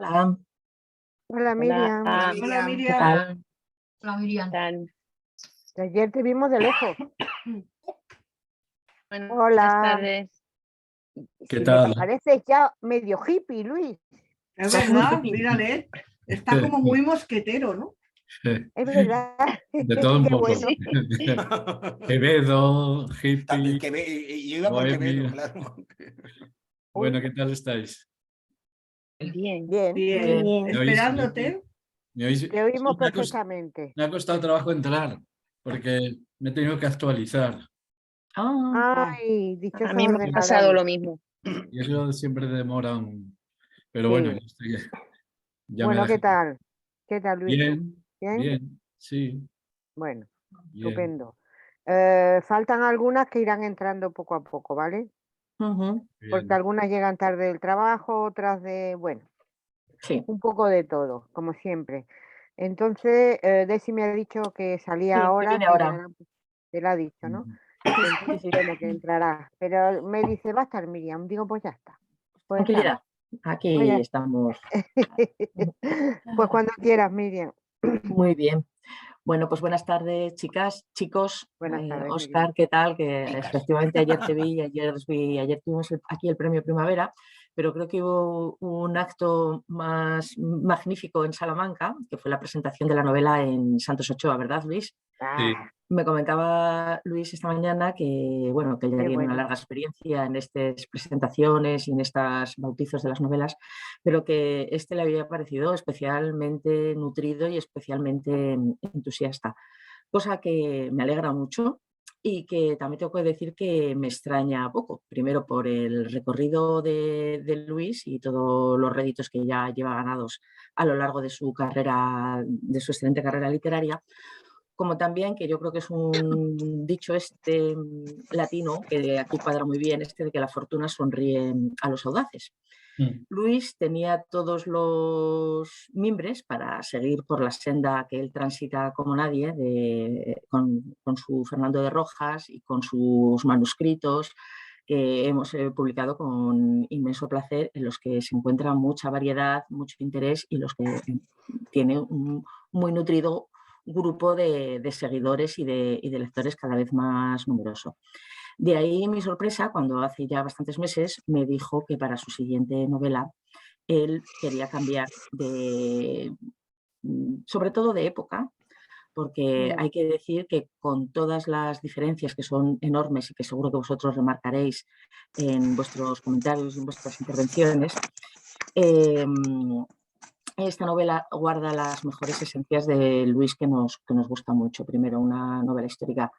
Hola, Hola Hola, Miriam, Hola hola Miriam. ¿qué Miriam. tal? Hola Miriam. ¿Tal? ayer te vimos de lejos. Buenas Hola, tardes. ¿Qué si tal? me pareces ya medio hippie, Luis. Es Estás muy verdad, hippie. mírale. Está como muy mosquetero, ¿no? Es verdad. De todo un Qué poco. bueno. Quevedo, hippie, Yo iba por Quevedo, bohemia. claro. Bueno, ¿qué tal estáis? Bien. Bien, Bien, Bien. ¿Me oís? esperándote. ¿Me oís? te oímos Sí, me ha perfectamente. me ha costado trabajo entrar porque me he tenido que actualizar Ah, Ay, dichosos A mí me ha ordenadores. pasado lo mismo. y eso siempre demora Pero bueno, Sí. ya me Bueno, ¿qué dejé. tal? ¿Qué tal, Luis? Bien, ¿Bien? bien, sí, Bueno, bien. estupendo. Faltan algunas que irán entrando poco a poco, ¿vale? ujú, Porque Bien. algunas llegan tarde del trabajo, otras bueno, sí, un poco de todo, como siempre. Entonces, Desi me ha dicho que salía sí, que ahora, viene que ahora. llegará, te lo ha dicho, ¿no? Sí, sí, Bueno, que entrará. Pero me dice, va a estar Miriam. Digo, pues ya está. Pues tranquilidad. Pues Aquí ya. estamos. Pues cuando quieras, Miriam. Muy bien. Bueno, pues buenas tardes, chicas, chicos. Buenas tardes, Miriam. Óscar, ¿qué tal? Que Chicas. efectivamente ayer te vi, ayer tuvimos aquí el premio Primavera, pero creo que hubo un acto más magnífico en Salamanca, que fue la presentación de la novela en Santos Ochoa, ¿verdad, Luis? Sí, Ah, Me comentaba Luis esta mañana que, bueno, que él ya qué tiene una bueno. larga experiencia en estas presentaciones y en estos bautizos de las novelas, pero que este le había parecido especialmente nutrido y especialmente entusiasta, cosa que me alegra mucho y que también tengo que decir que me extraña poco. Primero por el recorrido de Luis y todos los réditos que ya lleva ganados a lo largo de su carrera, de su excelente carrera literaria, como también que yo creo que es un dicho latino que aquí cuadra muy bien, de que la fortuna sonríe a los audaces. Luis tenía todos los mimbres para seguir por la senda que él transita como nadie, con su Fernando de Rojas y con sus manuscritos que hemos publicado con inmenso placer, en los que se encuentra mucha variedad, mucho interés y los que tiene un muy nutrido grupo de seguidores y de lectores cada vez más numeroso. De ahí mi sorpresa cuando hace ya bastantes meses me dijo que para su siguiente novela él quería cambiar sobre todo de época, porque hay que decir que con todas las diferencias que son enormes y que seguro que vosotros remarcaréis en vuestros comentarios y en vuestras intervenciones, esta novela guarda las mejores esencias de Luis que nos gusta mucho. Primero, una novela histórica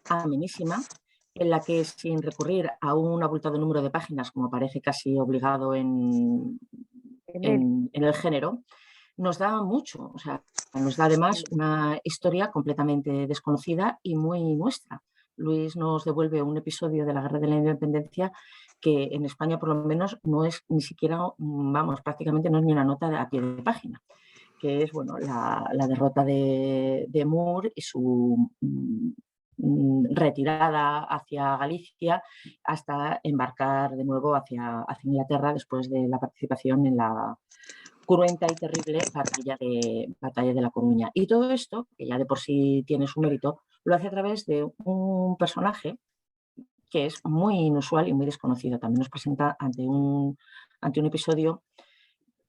amenísima, en la que sin recurrir a un abultado número de páginas, como parece casi obligado en el género, nos da mucho. O sea, nos da además una historia completamente desconocida y muy nuestra. Luis nos devuelve un episodio de la Guerra de la Independencia que en España por lo menos no es ni siquiera, vamos, prácticamente no es ni una nota a pie de página, que es bueno, la derrota de Moore y su retirada hacia Galicia hasta embarcar de nuevo hacia Inglaterra después de la participación en la cruenta y terrible batalla de La Coruña. Y todo esto, que ya de por sí tiene su mérito, lo hace a través de un personaje que es muy inusual y muy desconocido. También nos presenta ante un episodio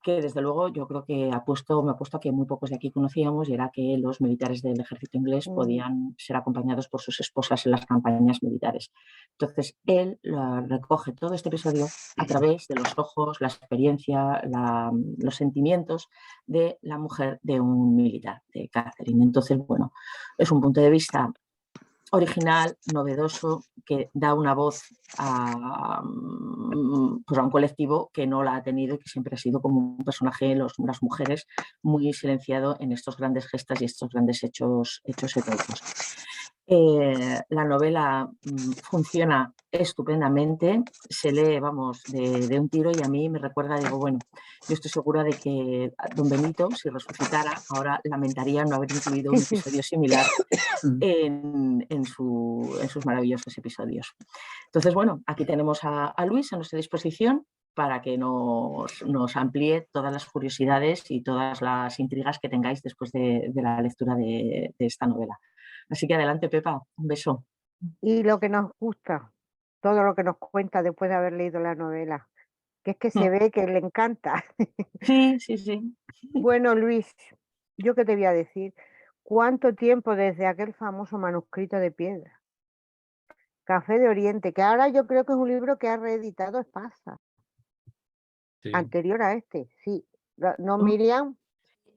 que desde luego yo creo que me ha puesto a que muy pocos de aquí conocíamos, y era que los militares del ejército inglés podían ser acompañados por sus esposas en las campañas militares. Entonces él recoge todo este episodio a través de los ojos, la experiencia, los sentimientos de la mujer de un militar, de Catherine. Entonces, bueno, es un punto de vista original, novedoso, que da una voz pues a un colectivo que no la ha tenido y que siempre ha sido como un personaje, las mujeres, muy silenciado en estos grandes gestas y estos grandes hechos heroicos. La novela funciona estupendamente, se lee, vamos, de un tiro, y a mí me recuerda, digo, bueno, yo estoy segura de que don Benito, si resucitara, ahora lamentaría no haber incluido un episodio similar en sus maravillosos episodios. Entonces, bueno, aquí tenemos a Luis a nuestra disposición para que nos amplíe todas las curiosidades y todas las intrigas que tengáis después de la lectura de esta novela. Así que adelante, Pepa, un beso. Y lo que nos gusta, todo lo que nos cuenta después de haber leído la novela, que es que se ve que le encanta. Sí, sí, sí. Bueno, Luis, ¿yo qué te voy a decir? ¿Cuánto tiempo desde aquel famoso manuscrito de piedra? Café de Oriente, que ahora yo creo que es un libro que ha reeditado Espasa, Sí. anterior a este, sí. ¿No, Miriam?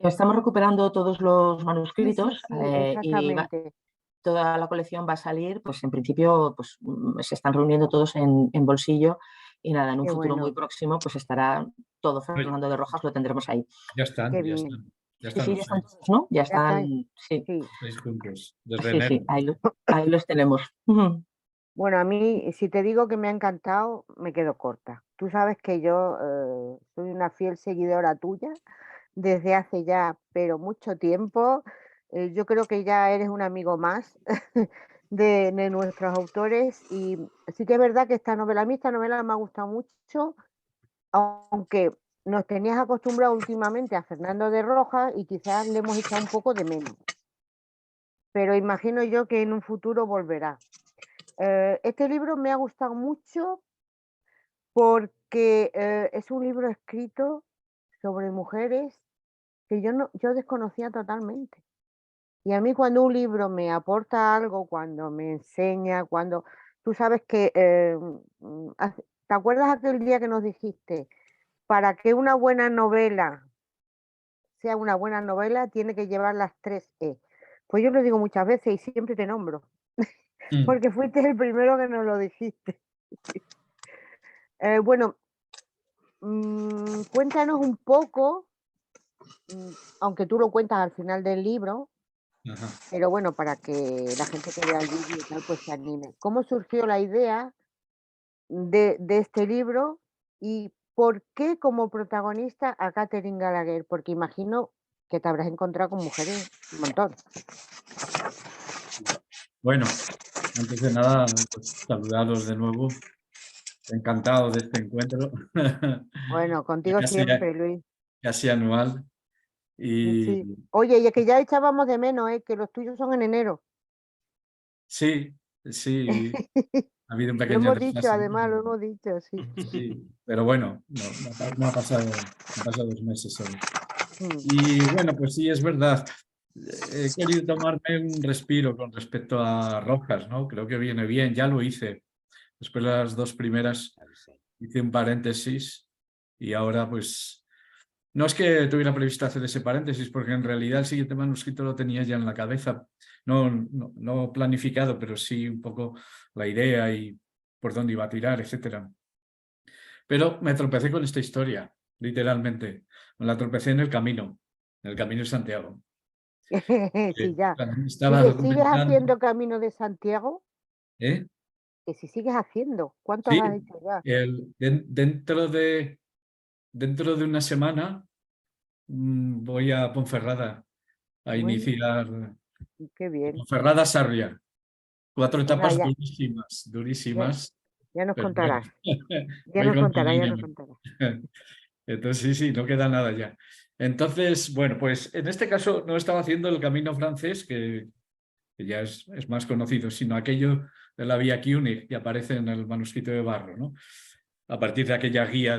Estamos recuperando todos los Sí, manuscritos y exactamente. toda la colección va a salir, pues en principio pues, se están reuniendo todos en Bolsillo y nada, en un Qué futuro muy bueno, próximo pues estará todo Fernando de Rojas, lo tendremos ahí. Ya están, qué ya bien. están. Ya Sí, están sí, ya los están seis, todos, ¿no? Ya Ya está, están, sí, sí. 6 juntos, desde sí, enero. sí, ahí los tenemos. Ujú. Bueno, a mí, si te digo que me ha encantado, me quedo corta. Tú sabes que yo soy una fiel seguidora tuya desde hace ya, pero mucho tiempo. Yo creo que ya eres un amigo más de nuestros autores y sí que es verdad que a mí esta novela me ha gustado mucho, aunque nos tenías acostumbrado últimamente a Fernando de Rojas y quizás le hemos echado un poco de menos, pero imagino yo que en un futuro volverá. Este libro me ha gustado mucho porque es un libro escrito sobre mujeres que yo desconocía totalmente. Y a mí cuando un libro me aporta algo, cuando me enseña, cuando tú sabes que, ¿te acuerdas aquel día que nos dijiste, para que una buena novela sea una buena novela, tiene que llevar las 3 E? Pues yo lo digo muchas veces y siempre te nombro, Mm. porque fuiste el primero que nos lo dijiste. Bueno, cuéntanos un poco, aunque tú lo cuentas al final del libro, Ajá. pero bueno, para que la gente que vea el vídeo y tal, pues se anime. ¿Cómo surgió la idea de este libro y por qué como protagonista a Katherine Gallagher? Porque imagino que te habrás encontrado con mujeres un montón. Bueno, antes de nada, pues, saludaros de nuevo. Encantado de este encuentro. Bueno, contigo Casi, siempre, Luis. casi anual. Y Sí. Oye, y es que ya echábamos de menos, que los tuyos son en enero. sí, sí, ha habido un Lo pequeño hemos dicho, retraso. además, lo hemos dicho, sí. Sí, pero bueno, no ha pasado 2 meses solo. Mm. Y bueno, pues sí, es verdad. He querido tomarme un respiro con respecto a Rojas, ¿no? Creo que viene bien, ya lo hice. Después de las 2 primeras hice un paréntesis y ahora pues no es que tuviera previsto hacer ese paréntesis, porque en realidad el siguiente manuscrito lo tenía ya en la cabeza, no planificado, pero sí un poco la idea y por dónde iba a tirar, etcétera. Pero me tropecé con esta historia, literalmente. Me la tropecé en el camino de Santiago. Sí, ya. Cuando estaba ¿Sigues documentando, haciendo Camino de Santiago? ¿eh? Que si sigues haciendo, ¿cuántos Sí, has hecho ya? dentro de una semana voy a Ponferrada a Bueno, iniciar qué bien. Ponferrada Sarria. 4 Pues nada, etapas ya, durísimas, ya nos pero bueno, contarás, ya voy nos con mi contarás, ya línea. nos contarás. Entonces sí, sí, no queda nada ya. Entonces, bueno, pues en este caso no estaba haciendo el camino francés, que ya es más conocido, sino aquello de la Vía Koenig que aparece en el manuscrito de Barro, ¿no? A partir de aquella guía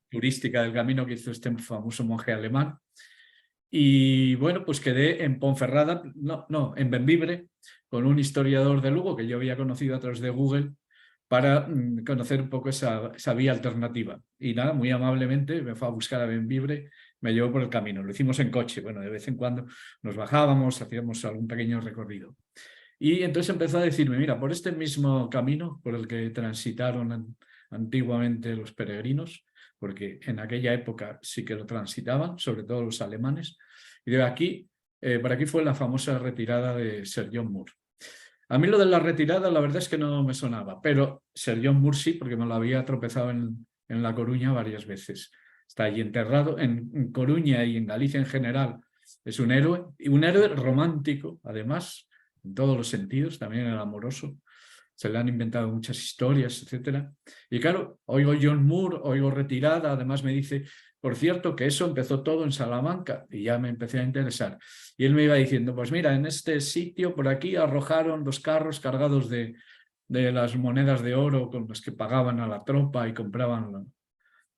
turística del camino que hizo este famoso monje alemán. Y bueno, pues quedé en Ponferrada, no, en Bembibre, con un historiador de Lugo que yo había conocido a través de Google para conocer un poco esa vía alternativa. Y nada, muy amablemente me fue a buscar a Bembibre, me llevó por el camino. Lo hicimos en coche, bueno, de vez en cuando nos bajábamos, hacíamos algún pequeño recorrido. Y entonces empezó a decirme, mira, por este mismo camino por el que transitaron antiguamente los peregrinos, porque en aquella época sí que lo transitaban, sobre todo los alemanes, y de aquí, por aquí fue la famosa retirada de Sir John Moore. A mí lo de la retirada la verdad es que no me sonaba, pero Sir John Moore sí, porque me lo había tropezado en La Coruña varias veces. Está allí enterrado, en Coruña y en Galicia en general. Es un héroe, y un héroe romántico, además, en todos los sentidos, también el amoroso. se le han inventado muchas historias, etcétera. Y claro, oigo John Moore, oigo Retirada, además me dice, por cierto, que eso empezó todo en Salamanca, y ya me empecé a interesar. Y él me iba diciendo, pues mira, en este sitio, por aquí, arrojaron los carros cargados de las monedas de oro con las que pagaban a la tropa y compraban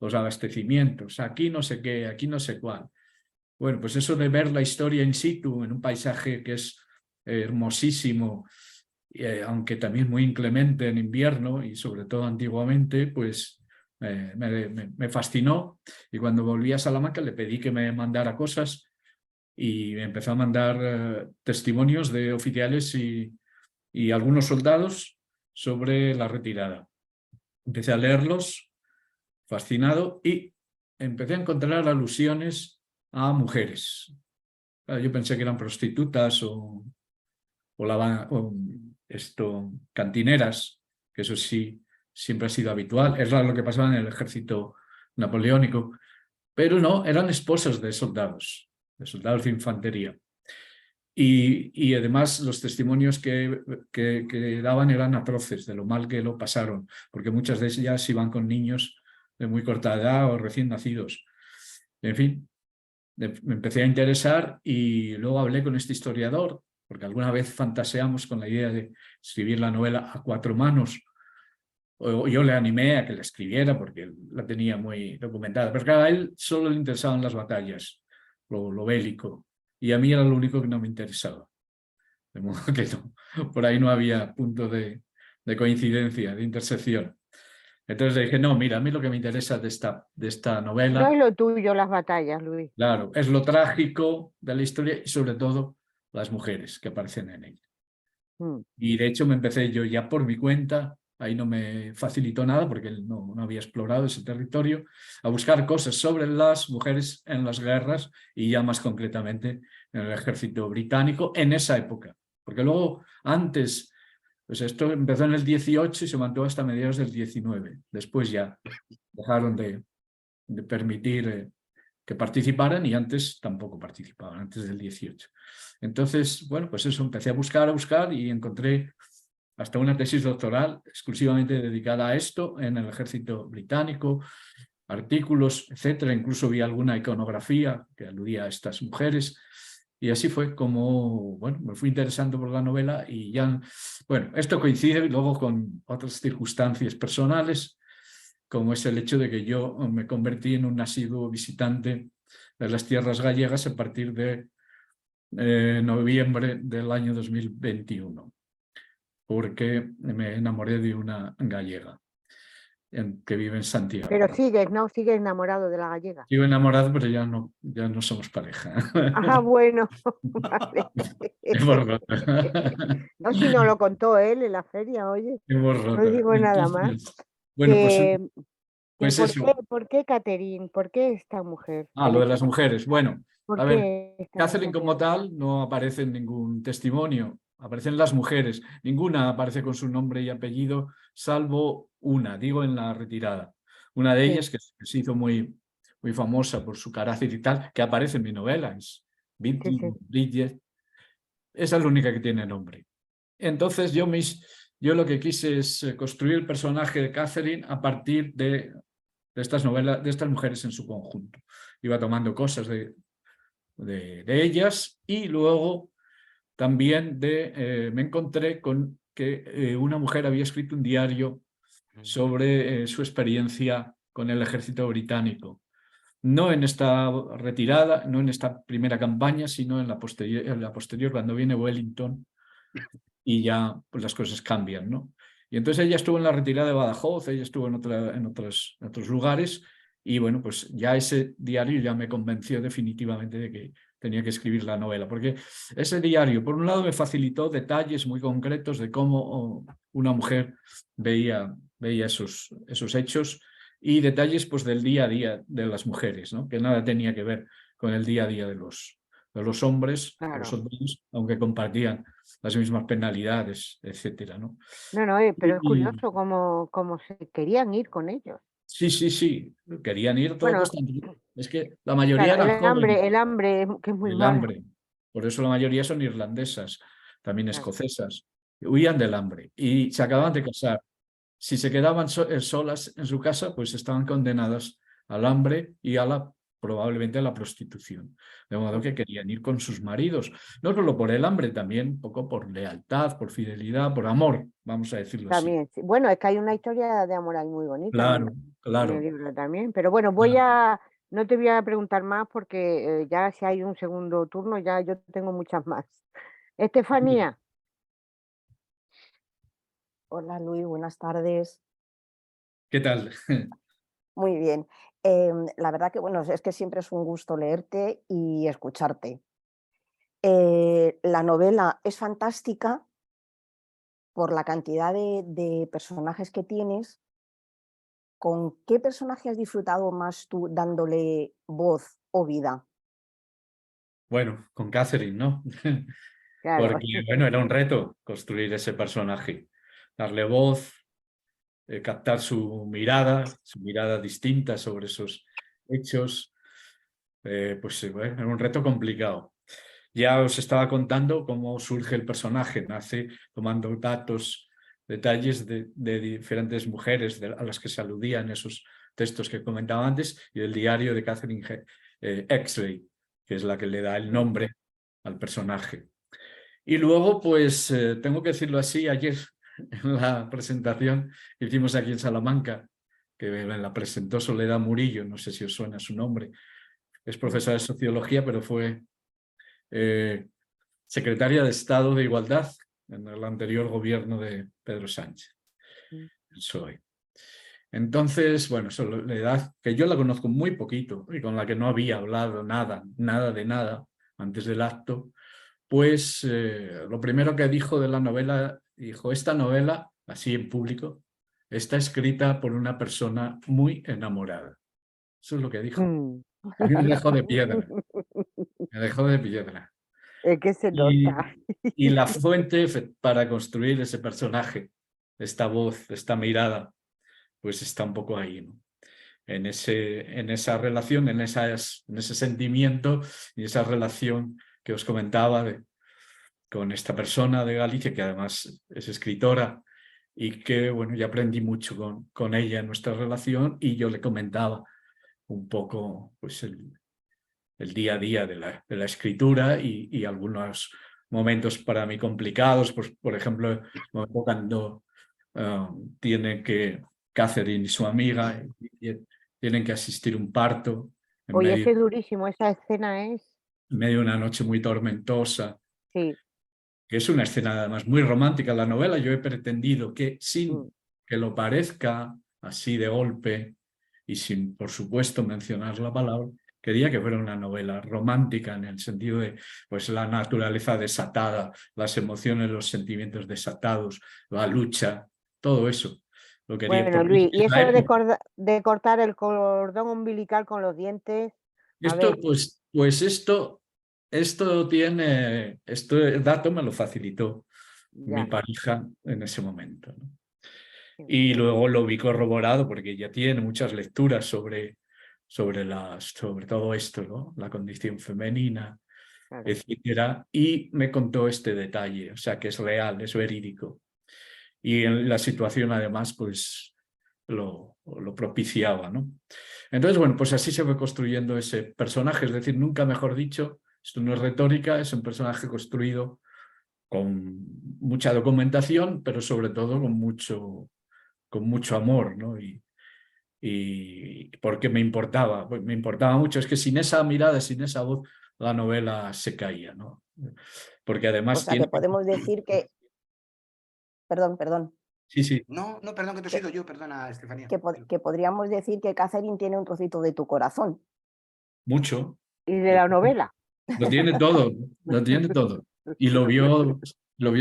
los abastecimientos. Aquí no sé qué, aquí no sé cuál. Bueno, pues eso de ver la historia in situ en un paisaje que es hermosísimo, aunque también muy inclemente en invierno y sobre todo antiguamente, pues me fascinó. Y cuando volví a Salamanca le pedí que me mandara cosas y me empezó a mandar testimonios de oficiales y algunos soldados sobre la retirada. Empecé a leerlos, fascinado, y empecé a encontrar alusiones a mujeres. Yo pensé que eran prostitutas o cantineras, que eso sí siempre ha sido habitual, es lo que pasaba en el ejército napoleónico, pero no, eran esposas de soldados de infantería. Y además los testimonios que daban eran atroces de lo mal que lo pasaron, porque muchas de ellas iban con niños de muy corta edad o recién nacidos. En fin, me empecé a interesar y luego hablé con este historiador, porque alguna vez fantaseamos con la idea de escribir la novela a 4 manos. Yo le animé a que la escribiera porque la tenía muy documentada, pero claro, a él solo le interesaban las batallas, lo bélico, y a mí era lo único que no me interesaba. De modo que no, por ahí no había punto de coincidencia, de intersección. Entonces le dije, no, mira, a mí lo que me interesa de esta novela... No es lo tuyo las batallas, Luis. Claro, es lo trágico de la historia y sobre todo las mujeres que aparecen en ella. Y de hecho me empecé yo ya por mi cuenta, ahí no me facilitó nada porque no había explorado ese territorio, a buscar cosas sobre las mujeres en las guerras y ya más concretamente en el ejército británico en esa época. Porque luego antes, pues esto empezó en el 18 y se mantuvo hasta mediados del 19. Después ya dejaron de permitir que participaran y antes tampoco participaban, antes del 18. Entonces, bueno, pues eso, empecé a buscar y encontré hasta una tesis doctoral exclusivamente dedicada a esto en el ejército británico, artículos, etcétera. Incluso vi alguna iconografía que aludía a estas mujeres. Y así fue como, bueno, me fui interesando por la novela y ya, bueno, esto coincide luego con otras circunstancias personales, como es el hecho de que yo me convertí en un asiduo visitante de las tierras gallegas a partir de noviembre del año 2021, porque me enamoré de una gallega que vive en Santiago. Pero sigues enamorado de la gallega. Sigo enamorado, pero ya no somos pareja. Ah, bueno, vale. No, si no lo contó él en la feria, oye, no digo nada más. Bueno, pues eso. ¿Por qué Catherine? ¿Por qué esta mujer? Lo de las mujeres. Bueno, ¿Por a ver, qué Catherine como tal no aparece en ningún testimonio, aparecen las mujeres, ninguna aparece con su nombre y apellido, salvo una, digo en la retirada. Una de ellas que se hizo muy famosa por su carácter y tal, que aparece en mi novela, es Bridget. Esa es la única que tiene nombre. Entonces yo lo que quise es construir el personaje de Catherine a partir de estas novelas, de estas mujeres en su conjunto. Iba tomando cosas de ellas y luego también me encontré con que una mujer había escrito un diario sobre su experiencia con el ejército británico. No en esta retirada, no en esta primera campaña, sino en la posterior cuando viene Wellington y ya pues las cosas cambian, ¿no? Y entonces ella estuvo en la retirada de Badajoz, ella estuvo en otros lugares y bueno, pues ya ese diario ya me convenció definitivamente de que tenía que escribir la novela, porque ese diario, por un lado, me facilitó detalles muy concretos de cómo una mujer veía esos hechos y detalles pues del día a día de las mujeres, ¿no? Que nada tenía que ver con el día a día de los hombres, claro, los soldados, aunque compartían las mismas penalidades, etcétera, ¿no? No, pero es curioso cómo se querían ir con ellos. Sí, querían ir todos. Bueno, es que la mayoría claro, eran jóvenes. El hambre, que es muy malo. Por eso la mayoría son irlandesas, también escocesas. huían del hambre y se acababan de casar. Si se quedaban solas en su casa, pues estaban condenadas al hambre y probablemente a la prostitución. De modo que querían ir con sus maridos, no solo por el hambre, también un poco por lealtad, por fidelidad, por amor, vamos a decirlo así. También, sí. Bueno, es que hay una historia de amor ahí muy bonita Claro, en el claro. libro también. Pero bueno, no te voy a preguntar más porque ya si hay un segundo turno, ya yo tengo muchas más. Estefanía, Hola Luis, buenas tardes. ¿Qué tal? Muy bien. La verdad que bueno, es que siempre es un gusto leerte y escucharte. La novela es fantástica por la cantidad de personajes que tienes. ¿Con qué personaje has disfrutado más tú dándole voz o vida? Bueno, con Catherine, ¿no? claro. Porque, bueno, era un reto construir ese personaje, darle voz, captar su mirada distinta sobre esos hechos. Pues bueno, era un reto complicado. Ya os estaba contando cómo surge el personaje, nace tomando datos, detalles de diferentes mujeres a las que se aludían esos textos que comentaba antes y el diario de Catherine Exley, que es la que le da el nombre al personaje. Y luego, pues, tengo que decirlo así, ayer en la presentación que hicimos aquí en Salamanca, que me la presentó Soledad Murillo, no sé si os suena su nombre, es profesora de sociología, pero fue secretaria de Estado de Igualdad en el anterior gobierno de Pedro Sánchez, el PSOE. Entonces, bueno, Soledad, que yo la conozco muy poquito y con la que no había hablado nada de nada antes del acto, pues lo primero que dijo de la novela, dijo, esta novela, así en público, está escrita por una persona muy enamorada. Eso es lo que dijo. Y me dejó de piedra, me dejó de piedra. Es que se nota. Y la fuente para construir ese personaje, esta voz, esta mirada, pues está un poco ahí, ¿no? En esa relación, en ese sentimiento y esa relación que os comentaba con esta persona de Galicia, que además es escritora y que, bueno, yo aprendí mucho con ella en nuestra relación y yo le comentaba un poco pues el día a día de la escritura y algunos momentos para mí complicados, pues, por ejemplo, el momento cuando tiene que Catherine y su amiga tienen que asistir a un parto en Oye, medio, ese durísimo, esa escena es. en medio de una noche muy tormentosa, Sí. que es una escena además muy romántica. La novela yo he pretendido que Mm. sin que lo parezca así de golpe y sin, por supuesto, mencionar la palabra, quería que fuera una novela romántica en el sentido de pues, la naturaleza desatada, las emociones, los sentimientos desatados, la lucha, todo eso. Lo quería, Bueno, porque Luis, y en la eso época, de cortar el cordón umbilical con los dientes, a ver, esto tiene, el dato me lo facilitó mi ya. pareja en ese momento, ¿no? Sí. Y luego lo vi corroborado porque ya tiene muchas lecturas sobre todo esto, ¿no? La condición femenina, Claro. etcétera, y me contó este detalle, o sea que es real, es verídico. Y en la situación además pues lo propiciaba, ¿no? Entonces, bueno, pues así se fue construyendo ese personaje, es decir, nunca mejor dicho, esto no es retórica, es un personaje construido con mucha documentación, pero sobre todo con mucho amor, ¿no? Y porque me importaba, pues me importaba mucho, es que sin esa mirada, sin esa voz, la novela se caía, ¿no? Porque O además sea que tiene... podemos decir que, perdón, Sí, sí, No, no, perdón, que te he que, sido yo, perdona, Estefanía. que podríamos decir que Catherine tiene un trocito de tu corazón. mucho. Y de la novela. Lo tiene todo, lo tiene todo. Y lo vio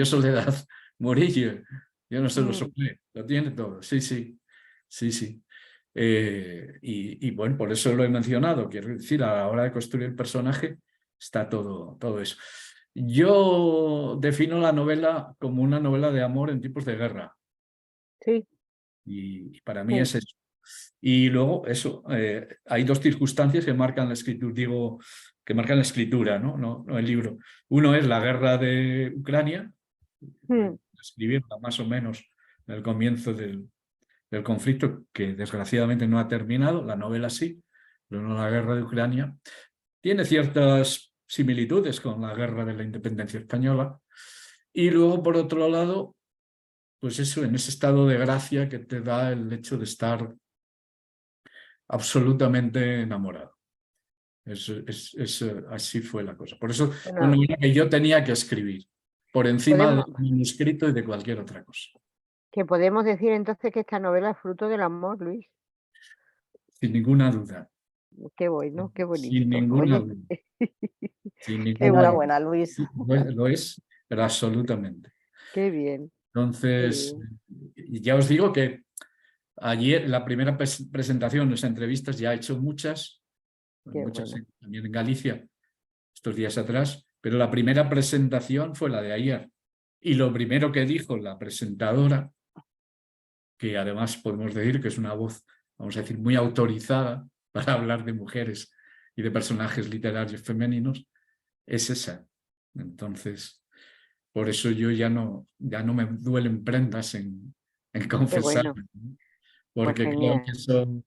Soledad Murillo. Yo no se lo soplé, lo tiene todo. Sí, sí, sí, sí. Y bueno, por eso lo he mencionado. Quiero decir, a la hora de construir el personaje está todo eso. Yo defino la novela como una novela de amor en tiempos de guerra. Sí, Y para mí sí. es eso. Y luego eso, hay dos circunstancias que marcan la escritura, que marcan la escritura, ¿no? No el libro. Uno es la guerra de Ucrania, Mm. escribirla más o menos en el comienzo del conflicto, que desgraciadamente no ha terminado, la novela sí, pero no la guerra de Ucrania. Tiene ciertas similitudes con la guerra de la independencia española. Y luego, por otro lado, pues eso, en ese estado de gracia que te da el hecho de estar absolutamente enamorado. Así fue la cosa. Por eso, Bueno, que yo tenía que escribir, por encima del podemos, manuscrito y de cualquier otra cosa. que podemos decir entonces que esta novela es fruto del amor, Luis. Sin ninguna duda. Qué bueno, qué Sin bonito. ninguna Oye, duda. Sin qué ninguna duda. bueno, Enhorabuena, Luis. Lo es, pero absolutamente. qué bien, qué Entonces, bien. ya os digo que ayer, la primera presentación, las entrevistas, ya he hecho muchas Qué bueno. también en Galicia, estos días atrás, pero la primera presentación fue la de ayer. Y lo primero que dijo la presentadora, que además podemos decir que es una voz, vamos a decir, muy autorizada para hablar de mujeres y de personajes literarios femeninos, es esa. Entonces, por eso yo ya no me duelen prendas en Qué confesar, bueno, ¿no? pues Porque creo que genial.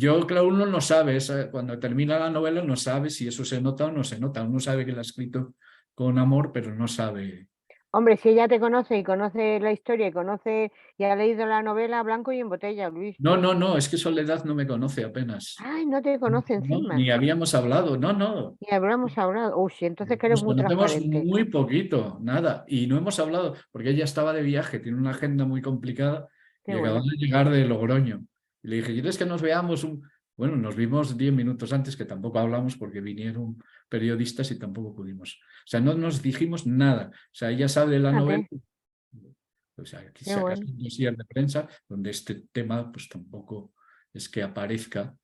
eso... claro, uno no sabe, cuando termina la novela no sabe si eso se nota o no se nota. Uno sabe que la ha escrito con amor, pero no sabe... Hombre, si ella te conoce y conoce la historia y conoce y ha leído la novela blanco y en botella, Luis. No, es que Soledad no me conoce apenas. Ay, no te conoce No, encima. ni habíamos hablado, no. Ni hablamos hablado. Uy, sí, entonces que eres Nos muy conocemos transparente. muy poquito, nada. Y no hemos hablado, porque ella estaba de viaje, tiene una agenda muy complicada Qué y acababa bueno. de llegar de Logroño. Y le dije, ¿quieres que nos veamos? Bueno, nos vimos 10 minutos antes, que tampoco hablamos porque vinieron periodistas y tampoco pudimos. O sea, no nos dijimos nada. O sea, ella sabe de la novela. Fíjate, O sea, aquí qué sacas bueno. un dossier de prensa donde este tema pues tampoco es que aparezca.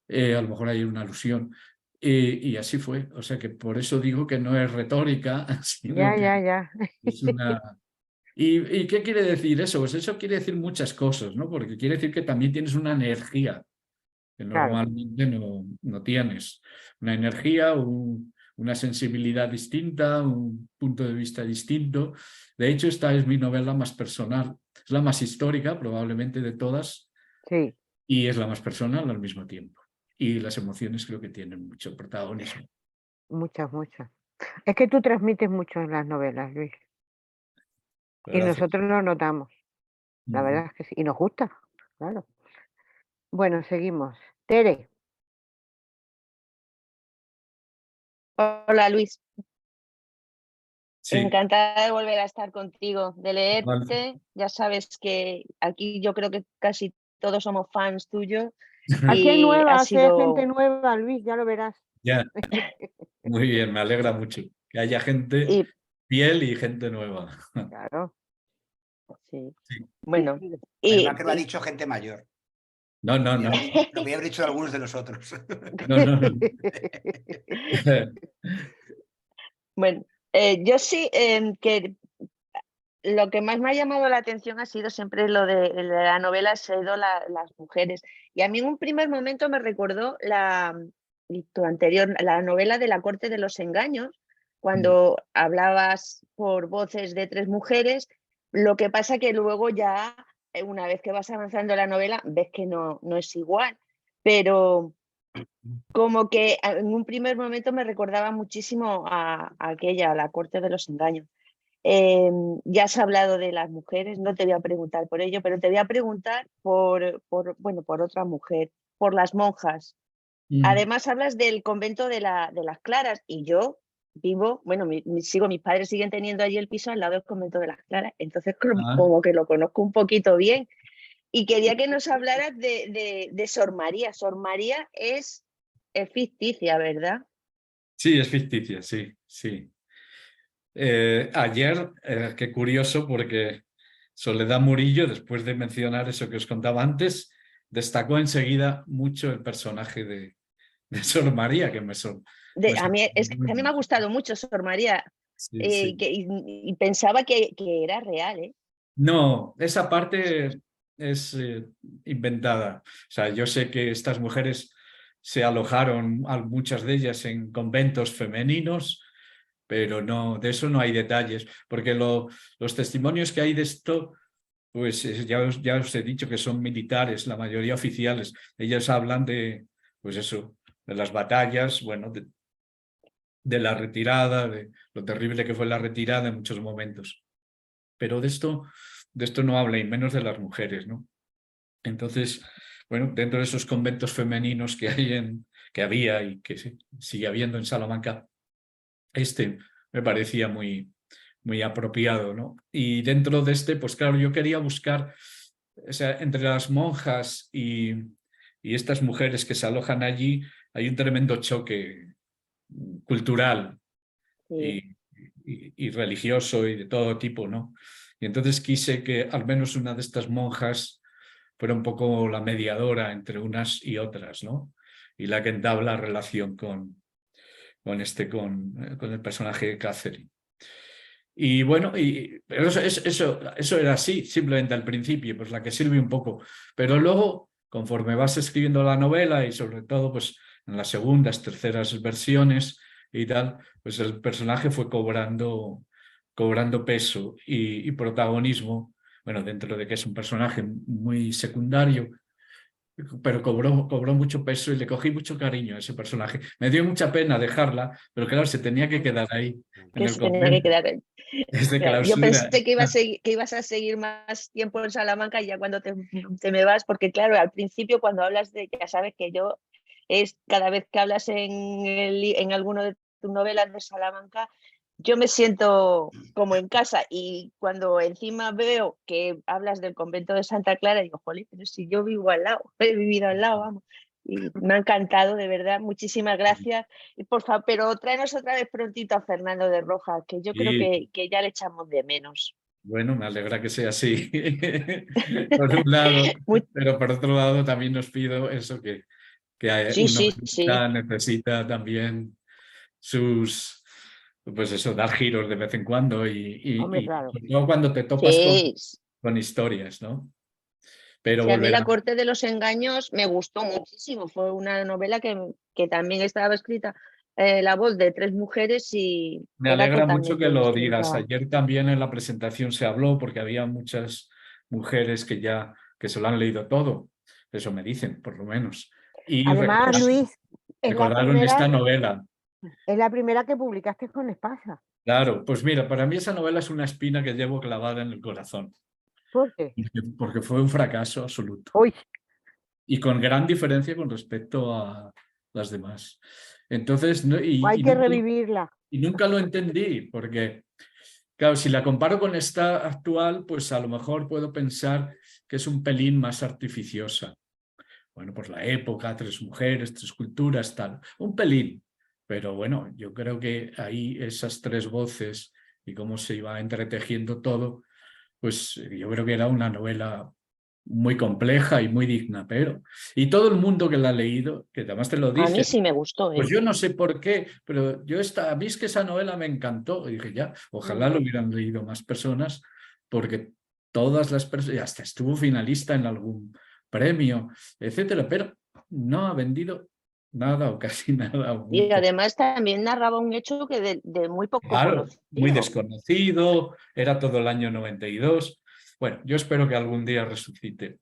A lo mejor hay una alusión. Y así fue. O sea que por eso digo que no es retórica, sino Ya, que ya, ya. es una... ¿Y qué quiere decir eso? Pues eso quiere decir muchas cosas, ¿no? Porque quiere decir que también tienes una energía que Claro, normalmente no tienes. Una energía, una sensibilidad distinta, un punto de vista distinto. De hecho, esta es mi novela más personal. Es la más histórica, probablemente, de todas, sí, y es la más personal al mismo tiempo. Y las emociones creo que tienen mucho protagonismo. muchas, muchas. Es que tú transmites mucho en las novelas, Luis. Y Gracias. nosotros lo notamos. La verdad es que sí. Y nos gusta, claro. Bueno, seguimos. Tere, Hola Luis, Sí, encantada de volver a estar contigo, de vale. leerte. Ya sabes que aquí yo creo que casi todos somos fans tuyos aquí hay y ha nuevas, gente sido... nueva, Luis, ya lo verás. Ya, muy bien, me alegra mucho que haya gente Y, fiel y gente nueva. Claro. sí, Sí. bueno, Sigue. Menos y, mal que lo ha dicho gente mayor. No. Lo voy a haber dicho de algunos de nosotros. No. bueno, yo sí que lo que más me ha llamado la atención ha sido siempre lo de la novela, ha sido las mujeres. Y a mí en un primer momento me recordó tu anterior, la novela de La corte de los engaños, cuando hablabas por voces de tres mujeres. Lo que pasa que luego ya, una vez que vas avanzando la novela, ves que no es igual. Pero como que en un primer momento me recordaba muchísimo a aquella, a La corte de los engaños. Ya has hablado de las mujeres, no te voy a preguntar por ello, pero te voy a preguntar por otra mujer, por las monjas. Además hablas del convento de las Claras y yo vivo, bueno, mis padres siguen teniendo allí el piso al lado del convento de las Claras, entonces como que lo conozco un poquito bien. Y quería que nos hablaras de Sor María. Sor María es ficticia, ¿verdad? Sí, es ficticia, sí. Ayer, qué curioso, porque Soledad Murillo, después de mencionar eso que os contaba antes, destacó enseguida mucho el personaje de Sor María, que me A mí, a mí me ha gustado mucho Sor María Sí. y pensaba que era real, ¿eh? No, esa parte es inventada. O sea, yo sé que estas mujeres se alojaron, muchas de ellas, en conventos femeninos, pero no, de eso no hay detalles, porque los testimonios que hay de esto, pues ya os he dicho que son militares, la mayoría oficiales. Ellos hablan de, pues eso, de las batallas, bueno, de la retirada, de lo terrible que fue la retirada en muchos momentos. Pero de esto no habla, y menos de las mujeres, ¿no? Entonces, bueno, dentro de esos conventos femeninos que había y que sigue habiendo en Salamanca, me parecía muy, muy apropiado, ¿no? Y dentro de pues claro, yo quería buscar, o sea, entre las monjas y estas mujeres que se alojan allí, hay un tremendo choque cultural Sí. y religioso y de todo tipo, ¿no? Y entonces quise que al menos una de estas monjas fuera un poco la mediadora entre unas y otras, ¿no? Y la que entabla relación con el personaje de Catherine. Y bueno, pero eso era así, simplemente al principio, pues la que sirve un poco. Pero luego, conforme vas escribiendo la novela y sobre todo pues en las segundas, terceras versiones y tal, pues el personaje fue cobrando peso y protagonismo, bueno, dentro de que es un personaje muy secundario, pero cobró mucho peso y le cogí mucho cariño a ese personaje. Me dio mucha pena dejarla, pero claro, se tenía que quedar ahí, en Que el se tenía que convento. quedar ahí. Es de Claro, yo clausura. pensé que ibas a seguir más tiempo en Salamanca y ya cuando te me vas, porque claro, al principio cuando hablas ya sabes que yo cada vez que hablas en alguno de tus novelas de Salamanca, yo me siento como en casa, y cuando encima veo que hablas del convento de Santa Clara, digo, jolín, pero si yo vivo al lado, he vivido al lado, vamos. Y me ha encantado, de verdad, muchísimas gracias. Y por favor, pero tráenos otra vez prontito a Fernando de Rojas, que yo creo Y que ya le echamos de menos. bueno, me alegra que sea así, por un lado, pero por otro lado también os pido eso, que Sí, un sí, sí. novelista necesita también pues eso, dar giros de vez en cuando Hombre, y claro. sobre todo cuando te topas Sí, con historias, ¿no? Pero sí, a mí volverá. La corte de los engaños me gustó muchísimo. Fue una novela que también estaba escrita la voz de 3 mujeres y Me era alegra mucho que totalmente lo digas. distinta. Ayer también en la presentación se habló porque había muchas mujeres que se lo han leído todo. Eso me dicen, por lo menos. Y Además, Luis, es la recordaron esta primera, novela. es la primera que publicaste con Espasa. Claro, pues mira, para mí esa novela es una espina que llevo clavada en el corazón, ¿Por qué? porque fue un fracaso absoluto Uy, y con gran diferencia con respecto a las demás. Entonces, hay que revivirla. y nunca lo entendí, porque, claro, si la comparo con esta actual, pues a lo mejor puedo pensar que es un pelín más artificiosa. Bueno, pues la época, 3 mujeres, 3 culturas, tal, un pelín. Pero bueno, yo creo que ahí esas 3 voces y cómo se iba entretejiendo todo, pues yo creo que era una novela muy compleja y muy digna, pero... Y todo el mundo que la ha leído, que además te lo A mí dice, sí me gustó, pues yo no sé por qué, pero a mí es que esa novela me encantó. Y dije, ya, ojalá lo hubieran leído más personas, porque todas las personas, hasta estuvo finalista en algún premio, etcétera, pero no ha vendido nada o casi nada o muy Y poco. además también narraba un hecho que de muy poco Claro, muy conocido. desconocido, era todo el año 92. Bueno, yo espero que algún día resucite.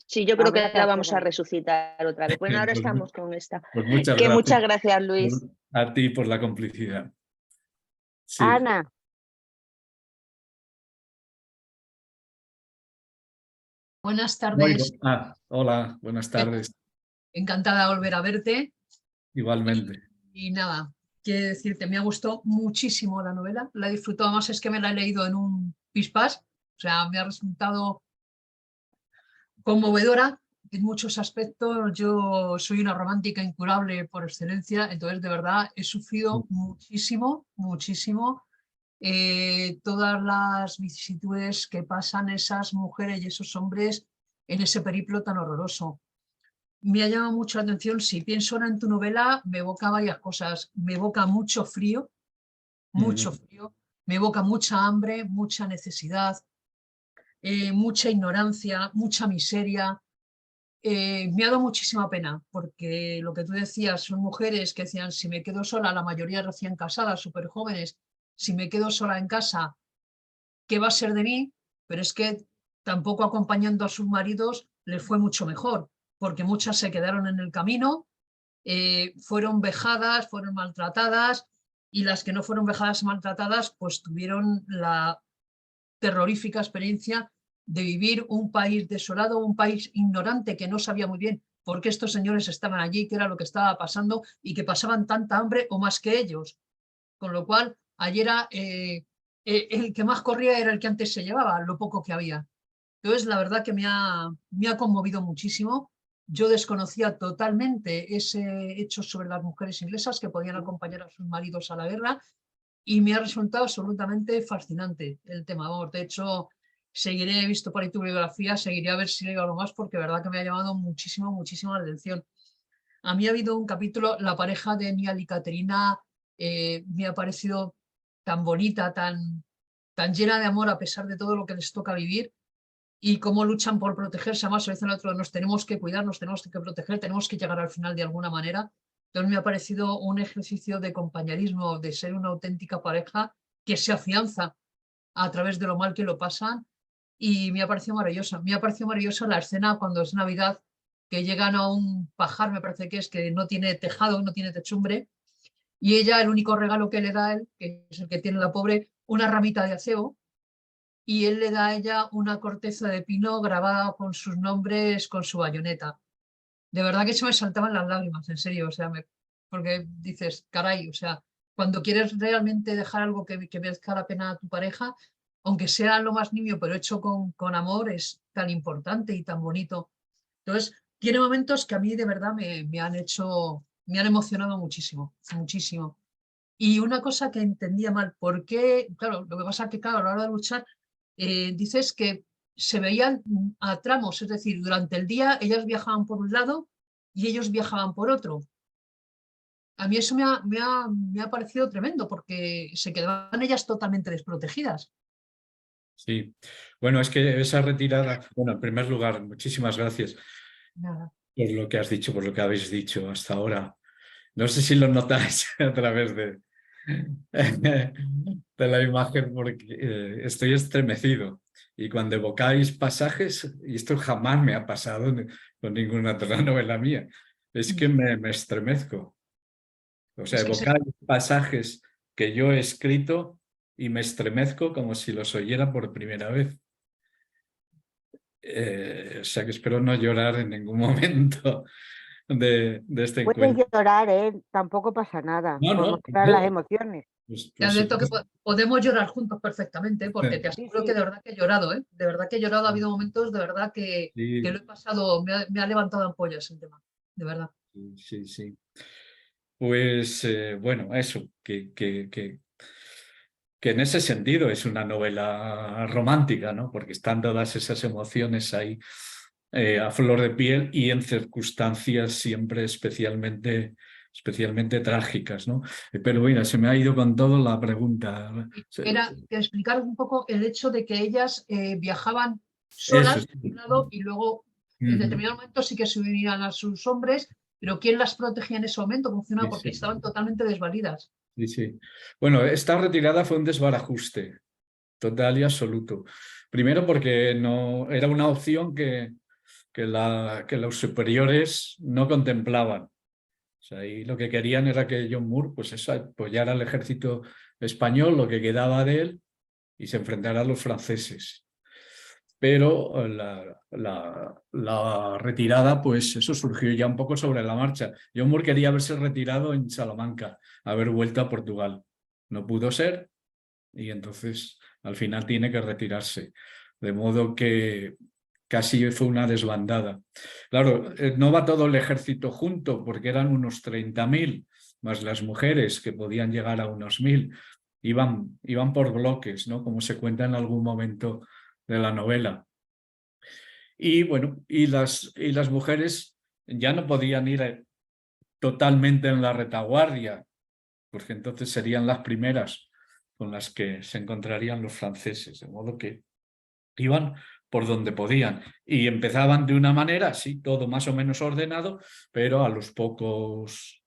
Sí, yo creo Habrá que que la vamos a hacerlo. resucitar otra vez. Bueno, ahora Pues, estamos con esta. pues muchas Que gracias muchas gracias, Luis. a ti por la complicidad. Sí. Ana, Buenas Muy tardes, hola, buenas tardes. encantada de volver a verte. Igualmente. Y nada, quiero decirte, me ha gustado muchísimo la novela, la he disfrutado más, es que me la he leído en un pispás, o sea, me ha resultado conmovedora en muchos aspectos. Yo soy una romántica incurable por excelencia, entonces de verdad he sufrido muchísimo, muchísimo todas las vicisitudes que pasan esas mujeres y esos hombres en ese periplo tan horroroso. Me ha llamado mucho la atención, si pienso ahora en tu novela, me evoca varias cosas. Me evoca mucho frío, me evoca mucha hambre, mucha necesidad, mucha ignorancia, mucha miseria. me ha dado muchísima pena, porque lo que tú decías, son mujeres que decían, si me quedo sola, la mayoría recién casadas, súper jóvenes, si me quedo sola en casa, ¿qué va a ser de mí? Pero es que tampoco acompañando a sus maridos les fue mucho mejor, porque muchas se quedaron en el camino, fueron vejadas, fueron maltratadas, y las que no fueron vejadas y maltratadas, pues tuvieron la terrorífica experiencia de vivir un país desolado, un país ignorante que no sabía muy bien por qué estos señores estaban allí, qué era lo que estaba pasando y que pasaban tanta hambre o más que ellos. Con lo cual, ayer era, el que más corría era el que antes se llevaba, lo poco que había. Entonces, la verdad que me ha conmovido muchísimo. Yo desconocía totalmente ese hecho sobre las mujeres inglesas que podían acompañar a sus maridos a la guerra y me ha resultado absolutamente fascinante el tema. Vamos, de hecho, seguiré, he visto por ahí tu bibliografía, seguiré a ver si leo algo más porque de verdad que me ha llamado muchísimo, muchísimo la atención. A mí ha habido un capítulo, la pareja de Niall y Caterina me ha parecido tan bonita, tan llena de amor a pesar de todo lo que les toca vivir y cómo luchan por protegerse. Además, se dice el otro, nos tenemos que cuidar, nos tenemos que proteger, tenemos que llegar al final de alguna manera. Entonces me ha parecido un ejercicio de compañerismo, de ser una auténtica pareja que se afianza a través de lo mal que lo pasan y me ha parecido maravillosa. Me ha parecido maravillosa la escena cuando es Navidad, que llegan a un pajar, me parece que no tiene tejado, no tiene techumbre, y ella, el único regalo que le da a él, que es el que tiene la pobre, una ramita de acebo, y él le da a ella una corteza de pino grabada con sus nombres con su bayoneta. De verdad que se me saltaban las lágrimas, en serio, o sea, porque dices, caray, o sea, cuando quieres realmente dejar algo que merezca la pena a tu pareja, aunque sea lo más nimio, pero hecho con amor, es tan importante y tan bonito. Entonces, tiene momentos que a mí de verdad me han emocionado muchísimo, muchísimo. Y una cosa que entendía mal, ¿por qué? Claro, lo que pasa es que, claro, a la hora de luchar, dices que se veían a tramos, es decir, durante el día ellas viajaban por un lado y ellos viajaban por otro. A mí eso me ha parecido tremendo porque se quedaban ellas totalmente desprotegidas. Sí, bueno, es que esa retirada, bueno, en primer lugar, muchísimas gracias Nada. por lo que has dicho, por lo que habéis dicho hasta ahora. No sé si lo notáis a través de la imagen, porque estoy estremecido. Y cuando evocáis pasajes, y esto jamás me ha pasado con ninguna otra novela mía, es que me estremezco. O sea, Es que evocáis pasajes que yo he escrito y me estremezco como si los oyera por primera vez. O sea que espero no llorar en ningún momento de este Puedes encuentro. llorar, tampoco pasa nada, No, por no, mostrar las emociones. pues te advierto que podemos llorar juntos perfectamente, porque te Sí, aseguro sí. que de verdad que he llorado, ¿eh? De verdad que he llorado, ha habido momentos de verdad que sí, lo he pasado, me ha levantado ampollas el tema, de verdad. sí, sí. Pues bueno, eso, que en ese sentido es una novela romántica, ¿no? Porque están todas esas emociones ahí a flor de piel y en circunstancias siempre especialmente trágicas, ¿no? Pero mira, se me ha ido con todo la pregunta. Era que explicar un poco el hecho de que ellas viajaban Eso solas sí. por un lado, y luego en determinado momento sí que se unían a sus hombres, pero ¿quién las protegía en ese momento? Funcionaba Sí, porque sí. estaban totalmente desvalidas. Sí, sí. Bueno, esta retirada fue un desbarajuste total y absoluto. Primero porque no era una opción que los superiores no contemplaban. O sea, y lo que querían era que John Moore pues eso, apoyara al ejército español, lo que quedaba de él, y se enfrentara a los franceses. Pero la retirada, pues eso surgió ya un poco sobre la marcha. John Moore quería haberse retirado en Salamanca, haber vuelto a Portugal. No pudo ser y entonces al final tiene que retirarse. De modo que casi fue una desbandada. Claro, no va todo el ejército junto porque eran unos 30.000, más las mujeres que podían llegar a unos 1.000. Iban por bloques, ¿no? Como se cuenta en algún momento de la novela. Y bueno, y las mujeres ya no podían ir totalmente en la retaguardia, porque entonces serían las primeras con las que se encontrarían los franceses, de modo que iban por donde podían. Y empezaban de una manera, sí, todo más o menos ordenado, pero a los pocos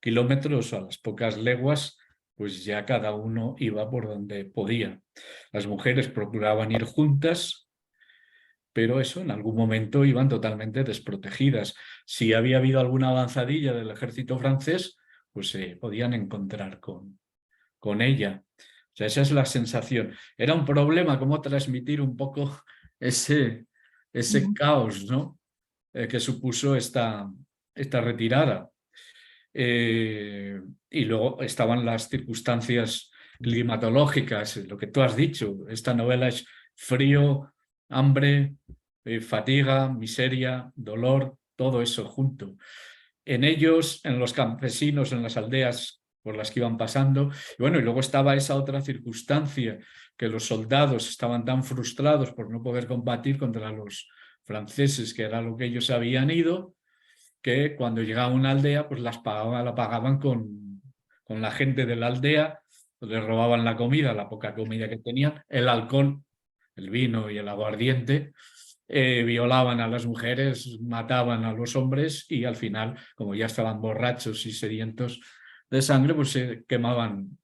kilómetros, a las pocas leguas, pues ya cada uno iba por donde podía. Las mujeres procuraban ir juntas, pero eso en algún momento iban totalmente desprotegidas. Si había habido alguna avanzadilla del ejército francés, pues se podían encontrar con ella. O sea, esa es la sensación. Era un problema cómo transmitir un poco ese caos, ¿no? Que supuso esta retirada. Y luego estaban las circunstancias climatológicas, lo que tú has dicho. Esta novela es frío, hambre, fatiga, miseria, dolor, todo eso junto. En ellos, en los campesinos, en las aldeas por las que iban pasando. Y bueno, y luego estaba esa otra circunstancia, que los soldados estaban tan frustrados por no poder combatir contra los franceses, que era lo que ellos habían ido, que cuando llegaba a una aldea, pues la pagaban con la gente de la aldea, les robaban la comida, la poca comida que tenían, el alcohol, el vino y el aguardiente, violaban a las mujeres, mataban a los hombres y al final, como ya estaban borrachos y sedientos de sangre, pues se quemaban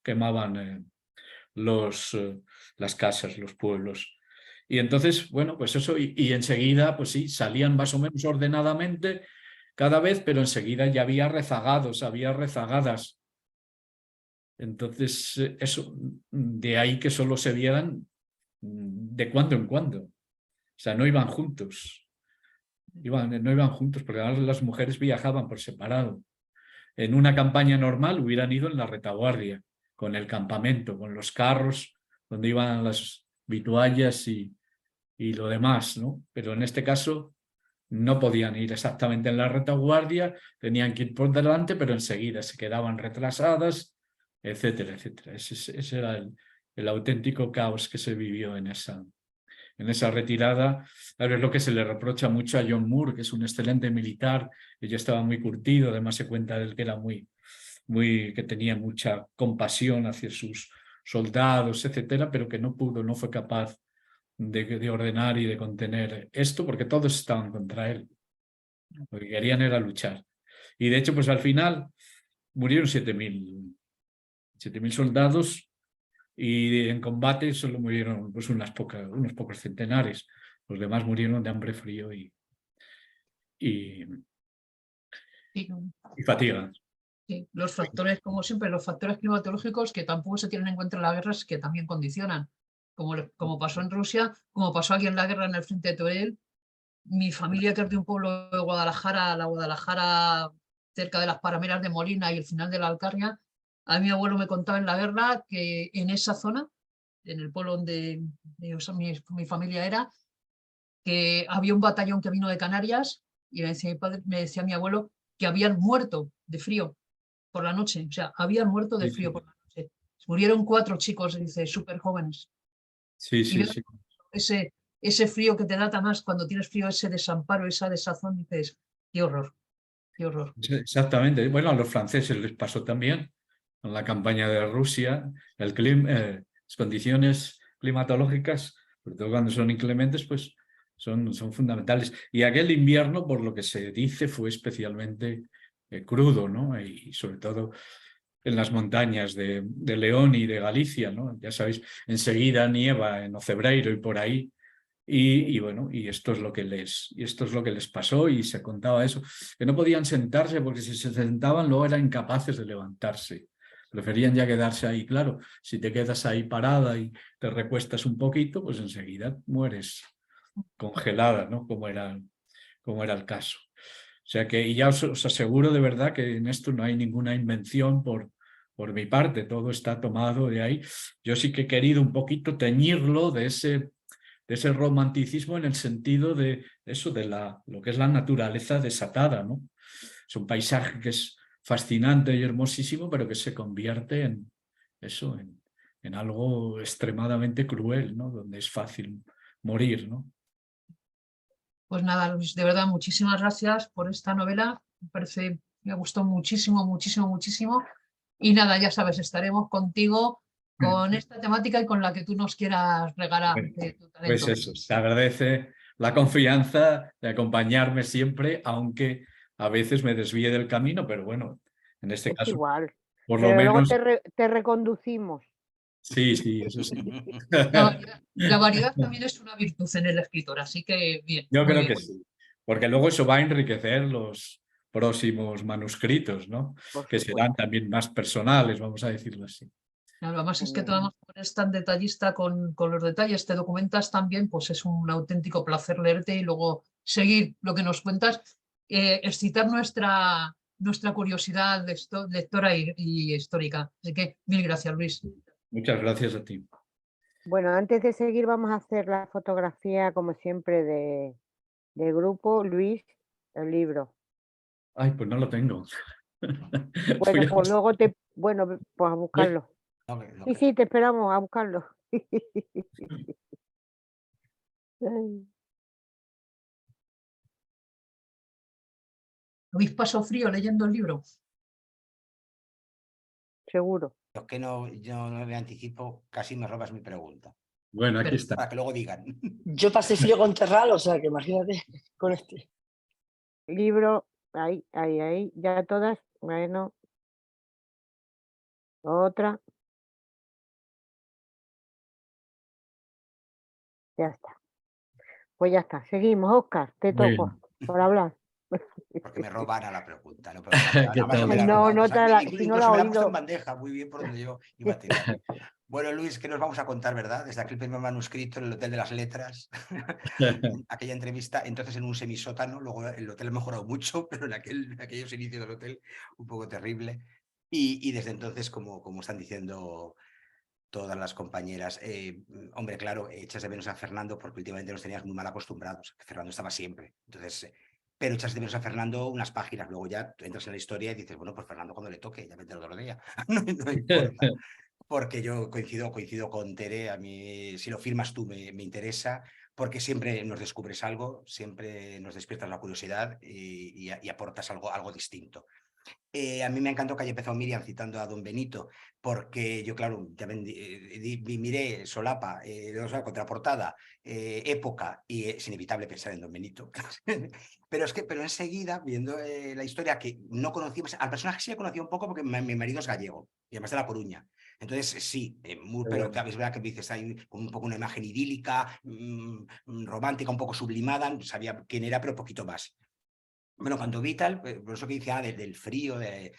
las casas, los pueblos. Y entonces, bueno, pues eso, y enseguida, pues sí, salían más o menos ordenadamente cada vez, pero enseguida ya había rezagados, había rezagadas. Entonces, eso, de ahí que solo se vieran de cuando en cuando. O sea, no iban juntos. No iban juntos, porque ahora las mujeres viajaban por separado. En una campaña normal hubieran ido en la retaguardia, con el campamento, con los carros, donde iban las vituallas y lo demás, ¿no? Pero en este caso no podían ir exactamente en la retaguardia, tenían que ir por delante, pero enseguida se quedaban retrasadas, etcétera, etcétera. Ese era el auténtico caos que se vivió en esa retirada. Claro, es lo que se le reprocha mucho a John Moore, que es un excelente militar, ella estaba muy curtido, además se cuenta de él que era que tenía mucha compasión hacia sus soldados, etcétera, pero que no fue capaz de ordenar y de contener esto, porque todos estaban contra él. Lo que querían era luchar. Y de hecho, pues al final murieron 7.000 soldados, y en combate solo murieron pues unos pocos centenares. Los demás murieron de hambre, frío y fatiga. Sí, los factores, como siempre, los factores climatológicos que tampoco se tienen en cuenta en la guerra, es que también condicionan, como pasó en Rusia, como pasó aquí en la guerra en el frente de Teruel. Mi familia, que es de un pueblo de Guadalajara, la Guadalajara cerca de las Parameras de Molina y el final de la Alcarria, a mi abuelo me contaba en la guerra que en esa zona, en el pueblo donde mi familia era, que había un batallón que vino de Canarias y me decía mi abuelo que habían muerto de frío por la noche, o sea, habían muerto de frío por la noche. Murieron 4 chicos, dice, súper jóvenes. Sí, sí, sí. Ese frío que te da más cuando tienes frío, ese desamparo, esa desazón, dices, qué horror, qué horror. Exactamente. Bueno, a los franceses les pasó también con la campaña de Rusia, las condiciones climatológicas, sobre todo cuando son inclementes, pues son fundamentales. Y aquel invierno, por lo que se dice, fue especialmente crudo, ¿no? Y sobre todo en las montañas de León y de Galicia, ¿no? Ya sabéis, enseguida nieva en Ocebreiro y por ahí. Y bueno, y esto es lo que les pasó, y se contaba eso, que no podían sentarse porque si se sentaban luego eran incapaces de levantarse. Preferían ya quedarse ahí. Claro, si te quedas ahí parada y te recuestas un poquito, pues enseguida mueres congelada, ¿no? Como era el caso. O sea que, y ya os aseguro de verdad que en esto no hay ninguna invención por mi parte, todo está tomado de ahí. Yo sí que he querido un poquito teñirlo de ese romanticismo, en el sentido de eso, de lo que es la naturaleza desatada, ¿no? Es un paisaje que es fascinante y hermosísimo, pero que se convierte en algo extremadamente cruel, ¿no? Donde es fácil morir, ¿no? Pues nada, Luis, de verdad, muchísimas gracias por esta novela. Me gustó muchísimo, muchísimo, muchísimo. Y nada, ya sabes, estaremos contigo con esta temática y con la que tú nos quieras regalar Bueno, de tu pues talento. eso, se agradece la confianza de acompañarme siempre, aunque a veces me desvíe del camino, pero bueno, en este Es caso, igual. por lo Pero luego menos, te reconducimos. sí, sí, eso sí. La variedad también es una virtud en el escritor, así que bien, Yo muy creo bien. que sí, porque luego eso va a enriquecer los próximos manuscritos, ¿no? Por Que serán supuesto. también más personales, vamos a decirlo así. Claro, además es que tú Genial. además eres tan detallista con los detalles, te documentas también, pues es un auténtico placer leerte y luego seguir lo que nos cuentas, excitar nuestra curiosidad lectora y histórica. Así que mil gracias, Luis. Muchas gracias a ti. Bueno, antes de seguir vamos a hacer la fotografía, como siempre, de grupo. Luis, el libro. Ay, pues no lo tengo. Bueno, Voy a pues luego bueno, pues a voy- buscarlo. No, Sí, sí, te esperamos a buscarlo. Ay, ¿Habéis pasado frío leyendo el libro? seguro. Lo que no, yo no me anticipo, casi me robas mi pregunta. Bueno, aquí Pero- está. Para que luego digan. Yo pasé frío con Terral, o sea que imagínate con este. Libro, ahí, ya todas. Bueno, otra, ya está. Pues ya está, seguimos, Oscar, te Muy toco bien. por hablar. Porque me robara la pregunta. No, pero ¿Qué además no me tal? la ha No, robado. no O sea, te si no incluso la me has la ha puesto en oído. bandeja, muy bien por donde yo iba a tirar. Bueno, Luis, ¿qué nos vamos a contar, verdad? Desde aquel primer manuscrito en el Hotel de las Letras, aquella entrevista, entonces en un semisótano, luego el hotel ha mejorado mucho, pero en aquellos inicios del hotel, un poco terrible. Y desde entonces, como están diciendo todas las compañeras, hombre, claro, echas de menos a Fernando porque últimamente nos tenías muy mal acostumbrados. Fernando estaba siempre. Entonces, pero echas de menos a Fernando unas páginas, luego ya entras en la historia y dices, bueno, pues Fernando cuando le toque, ya vendrá otro día. No importa. Porque yo coincido con Tere, a mí si lo firmas tú me interesa, porque siempre nos descubres algo, siempre nos despiertas la curiosidad y aportas algo distinto. A mí me encantó que haya empezado Miriam citando a Don Benito, porque yo, claro, ya miré solapa, o sea, contraportada, época, y es inevitable pensar en Don Benito. pero enseguida, viendo la historia que no conocíamos, al personaje sí le conocía un poco porque mi marido es gallego, y además de La Coruña. Entonces, sí, pero es verdad que dices, hay un poco una imagen idílica, romántica, un poco sublimada, sabía quién era, pero poquito más. Bueno, cuando vi tal, por eso que decía del frío, de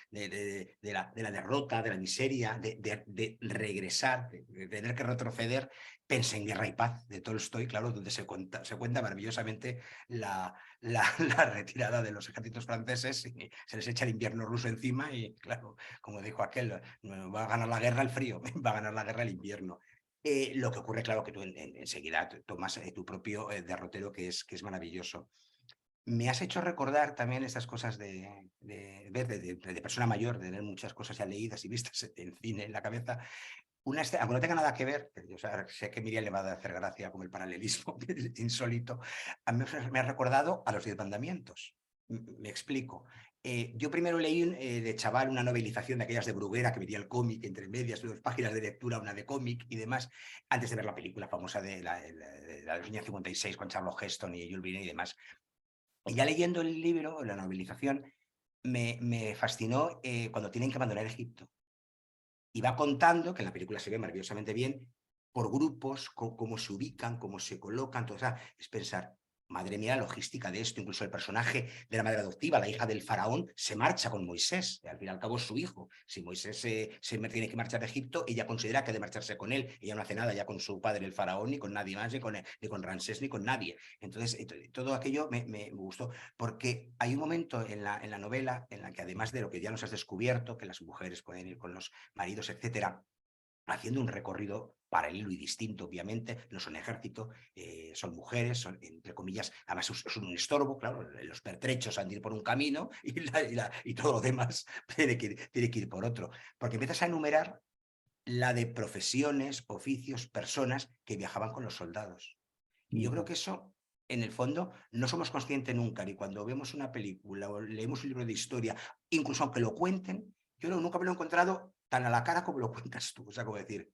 la derrota, de la miseria, de regresar, de tener que retroceder, pensé en Guerra y Paz de Tolstoy, claro, donde se cuenta maravillosamente la retirada de los ejércitos franceses y se les echa el invierno ruso encima y, claro, como dijo aquel, va a ganar la guerra el frío, va a ganar la guerra el invierno. Lo que ocurre, claro, que tú enseguida tomas tu propio derrotero, que es maravilloso. Me has hecho recordar también estas cosas de persona mayor, de tener muchas cosas ya leídas y vistas en cine en la cabeza. Aunque no tenga nada que ver, yo sé que Miriam le va a hacer gracia como el paralelismo insólito, a mí me ha recordado a los 10 mandamientos. Me explico. Yo primero leí de chaval una novelización de aquellas de Bruguera que metía el cómic entre medias, 2 páginas de lectura, una de cómic y demás, antes de ver la película famosa de la Línea 56 con Charlton Heston y Jules Binet y demás. Y ya leyendo el libro, la novelización, me fascinó cuando tienen que abandonar Egipto. Y va contando, que en la película se ve maravillosamente bien, por grupos, cómo se ubican, cómo se colocan, todo. O sea, es pensar, madre mía, la logística de esto. Incluso el personaje de la madre adoptiva, la hija del faraón, se marcha con Moisés. Al fin y al cabo es su hijo. Si Moisés se tiene que marchar de Egipto, ella considera que ha de marcharse con él. Ella no hace nada ya con su padre, el faraón, ni con nadie más, ni con Ramsés, ni con nadie. Entonces, todo aquello me gustó, porque hay un momento en la novela en la que, además de lo que ya nos has descubierto, que las mujeres pueden ir con los maridos, etcétera, haciendo un recorrido paralelo y distinto, obviamente, no son ejército, son mujeres, son, entre comillas, además son un estorbo, claro, los pertrechos han de ir por un camino y todo lo demás tiene que ir por otro, porque empiezas a enumerar la de profesiones, oficios, personas que viajaban con los soldados. Y yo creo que eso, en el fondo, no somos conscientes nunca, ni cuando vemos una película o leemos un libro de historia, incluso aunque lo cuenten, yo nunca me lo he encontrado tan a la cara como lo cuentas tú. O sea, como decir,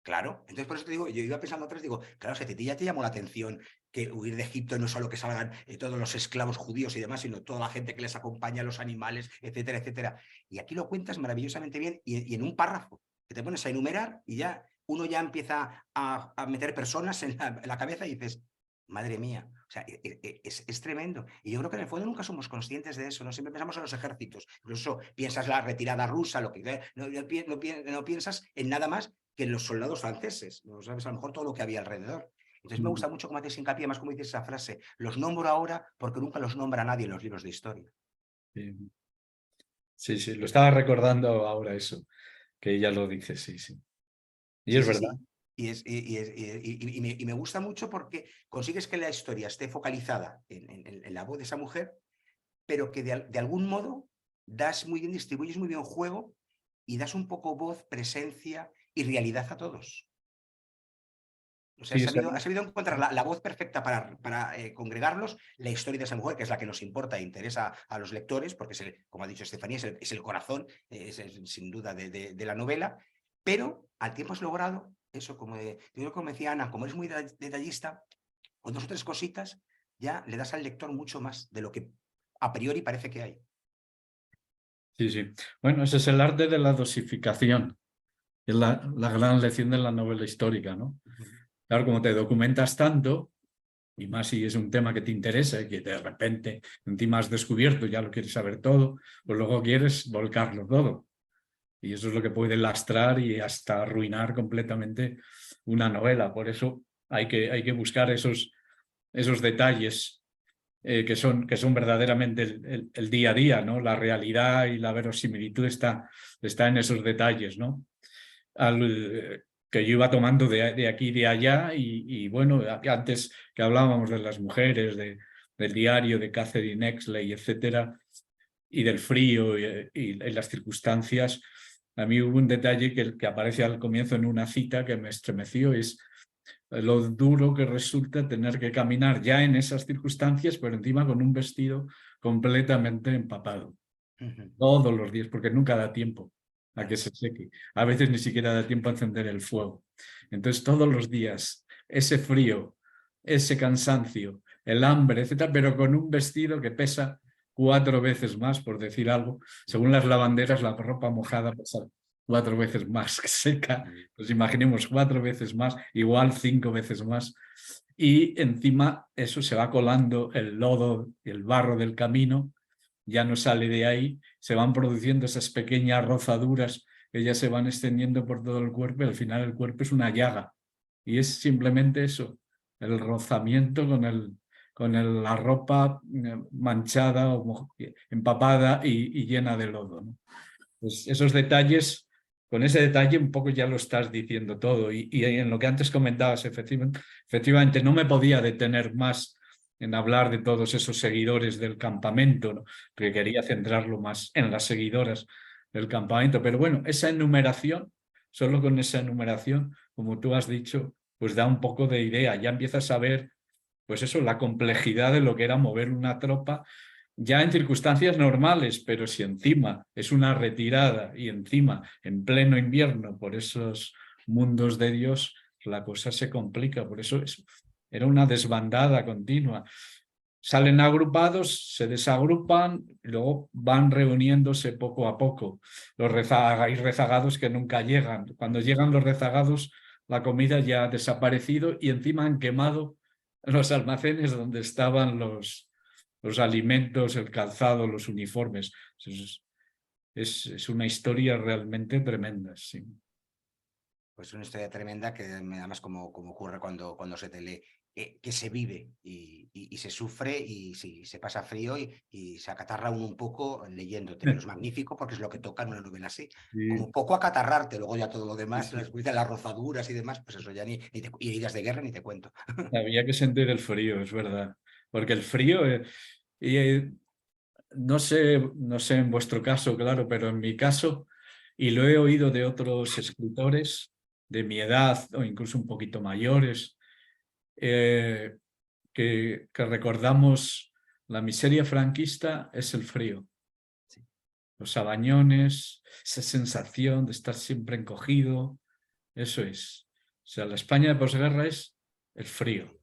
Claro, entonces por eso te digo, yo iba pensando atrás, digo, claro, si a ti ya te llamó la atención que huir de Egipto no es solo que salgan todos los esclavos judíos y demás, sino toda la gente que les acompaña, los animales, etcétera, etcétera. Y aquí lo cuentas maravillosamente bien y en un párrafo, que te pones a enumerar y ya uno ya empieza a meter personas en la cabeza y dices, madre mía, o sea, es tremendo. Y yo creo que en el fondo nunca somos conscientes de eso, ¿no? Siempre pensamos en los ejércitos, incluso piensas la retirada rusa, lo que no piensas en nada más que en los soldados franceses, no sabes a lo mejor todo lo que había alrededor. Entonces me gusta mucho cómo haces hincapié, más como dices esa frase, los nombro ahora porque nunca los nombra nadie en los libros de historia. Sí, sí, lo estaba recordando ahora eso, que ella lo dice, sí, sí. Y es verdad. Sí. Y me gusta mucho porque consigues que la historia esté focalizada en la voz de esa mujer, pero que de algún modo distribuyes muy bien juego y das un poco voz, presencia y realidad a todos. O sea, Sí, has sabido encontrar la voz perfecta para congregarlos, la historia de esa mujer, que es la que nos importa e interesa a los lectores, porque, como ha dicho Estefanía, es el corazón, sin duda, de la novela, pero al tiempo has logrado eso, como decía Ana, como eres muy detallista, con 2 o 3 cositas, ya le das al lector mucho más de lo que a priori parece que hay. Sí, sí. Bueno, ese es el arte de la dosificación. Es la gran lección de la novela histórica, ¿no? Claro, como te documentas tanto, y más si es un tema que te interesa y que de repente encima has descubierto, ya lo quieres saber todo, pues luego quieres volcarlo todo. Y eso es lo que puede lastrar y hasta arruinar completamente una novela. Por eso hay que buscar esos detalles que son verdaderamente el día a día, ¿no? La realidad y la verosimilitud está en esos detalles, ¿no? Que yo iba tomando de aquí y de allá y bueno, antes que hablábamos de las mujeres, del diario de Catherine Exley, etcétera, y del frío y las circunstancias, a mí hubo un detalle que aparece al comienzo en una cita que me estremeció, es lo duro que resulta tener que caminar ya en esas circunstancias, pero encima con un vestido completamente empapado. Todos los días, porque nunca da tiempo a que se seque. A veces ni siquiera da tiempo a encender el fuego. Entonces todos los días, ese frío, ese cansancio, el hambre, etcétera, pero con un vestido que pesa 4 veces más, por decir algo. Según las lavanderas, la ropa mojada pesa 4 veces más que seca. Pues imaginemos 4 veces más, igual 5 veces más. Y encima eso se va colando el lodo y el barro del camino, ya no sale de ahí, se van produciendo esas pequeñas rozaduras que ya se van extendiendo por todo el cuerpo y al final el cuerpo es una llaga. Y es simplemente eso, el rozamiento con la ropa manchada o empapada y llena de lodo, ¿no? Pues esos detalles, con ese detalle un poco ya lo estás diciendo todo. Y en lo que antes comentabas, efectivamente no me podía detener más en hablar de todos esos seguidores del campamento, ¿no? Porque quería centrarlo más en las seguidoras del campamento. Pero bueno, esa enumeración, solo con esa enumeración, como tú has dicho, pues da un poco de idea. Ya empiezas a ver, pues eso, la complejidad de lo que era mover una tropa ya en circunstancias normales, pero si encima es una retirada y encima en pleno invierno por esos mundos de Dios, la cosa se complica. Por eso era una desbandada continua. Salen agrupados, se desagrupan, y luego van reuniéndose poco a poco. Hay rezagados que nunca llegan. Cuando llegan los rezagados, la comida ya ha desaparecido y encima han quemado los almacenes donde estaban los alimentos, el calzado, los uniformes. Es una historia realmente tremenda, sí. Pues una historia tremenda que además como ocurre cuando se te lee, que se vive y se sufre y se pasa frío y se acatarra uno un poco leyéndote, pero es magnífico porque es lo que toca en una novela así, como un poco acatarrarte, luego ya todo lo demás, las rozaduras y demás, pues eso ya y heridas de guerra ni te cuento. Había que sentir el frío, es verdad, porque el frío, no sé en vuestro caso, claro, pero en mi caso, y lo he oído de otros escritores de mi edad o incluso un poquito mayores, que recordamos la miseria franquista es el frío. Sí. Los sabañones, esa sensación de estar siempre encogido, eso es. sea, la España de posguerra es el frío.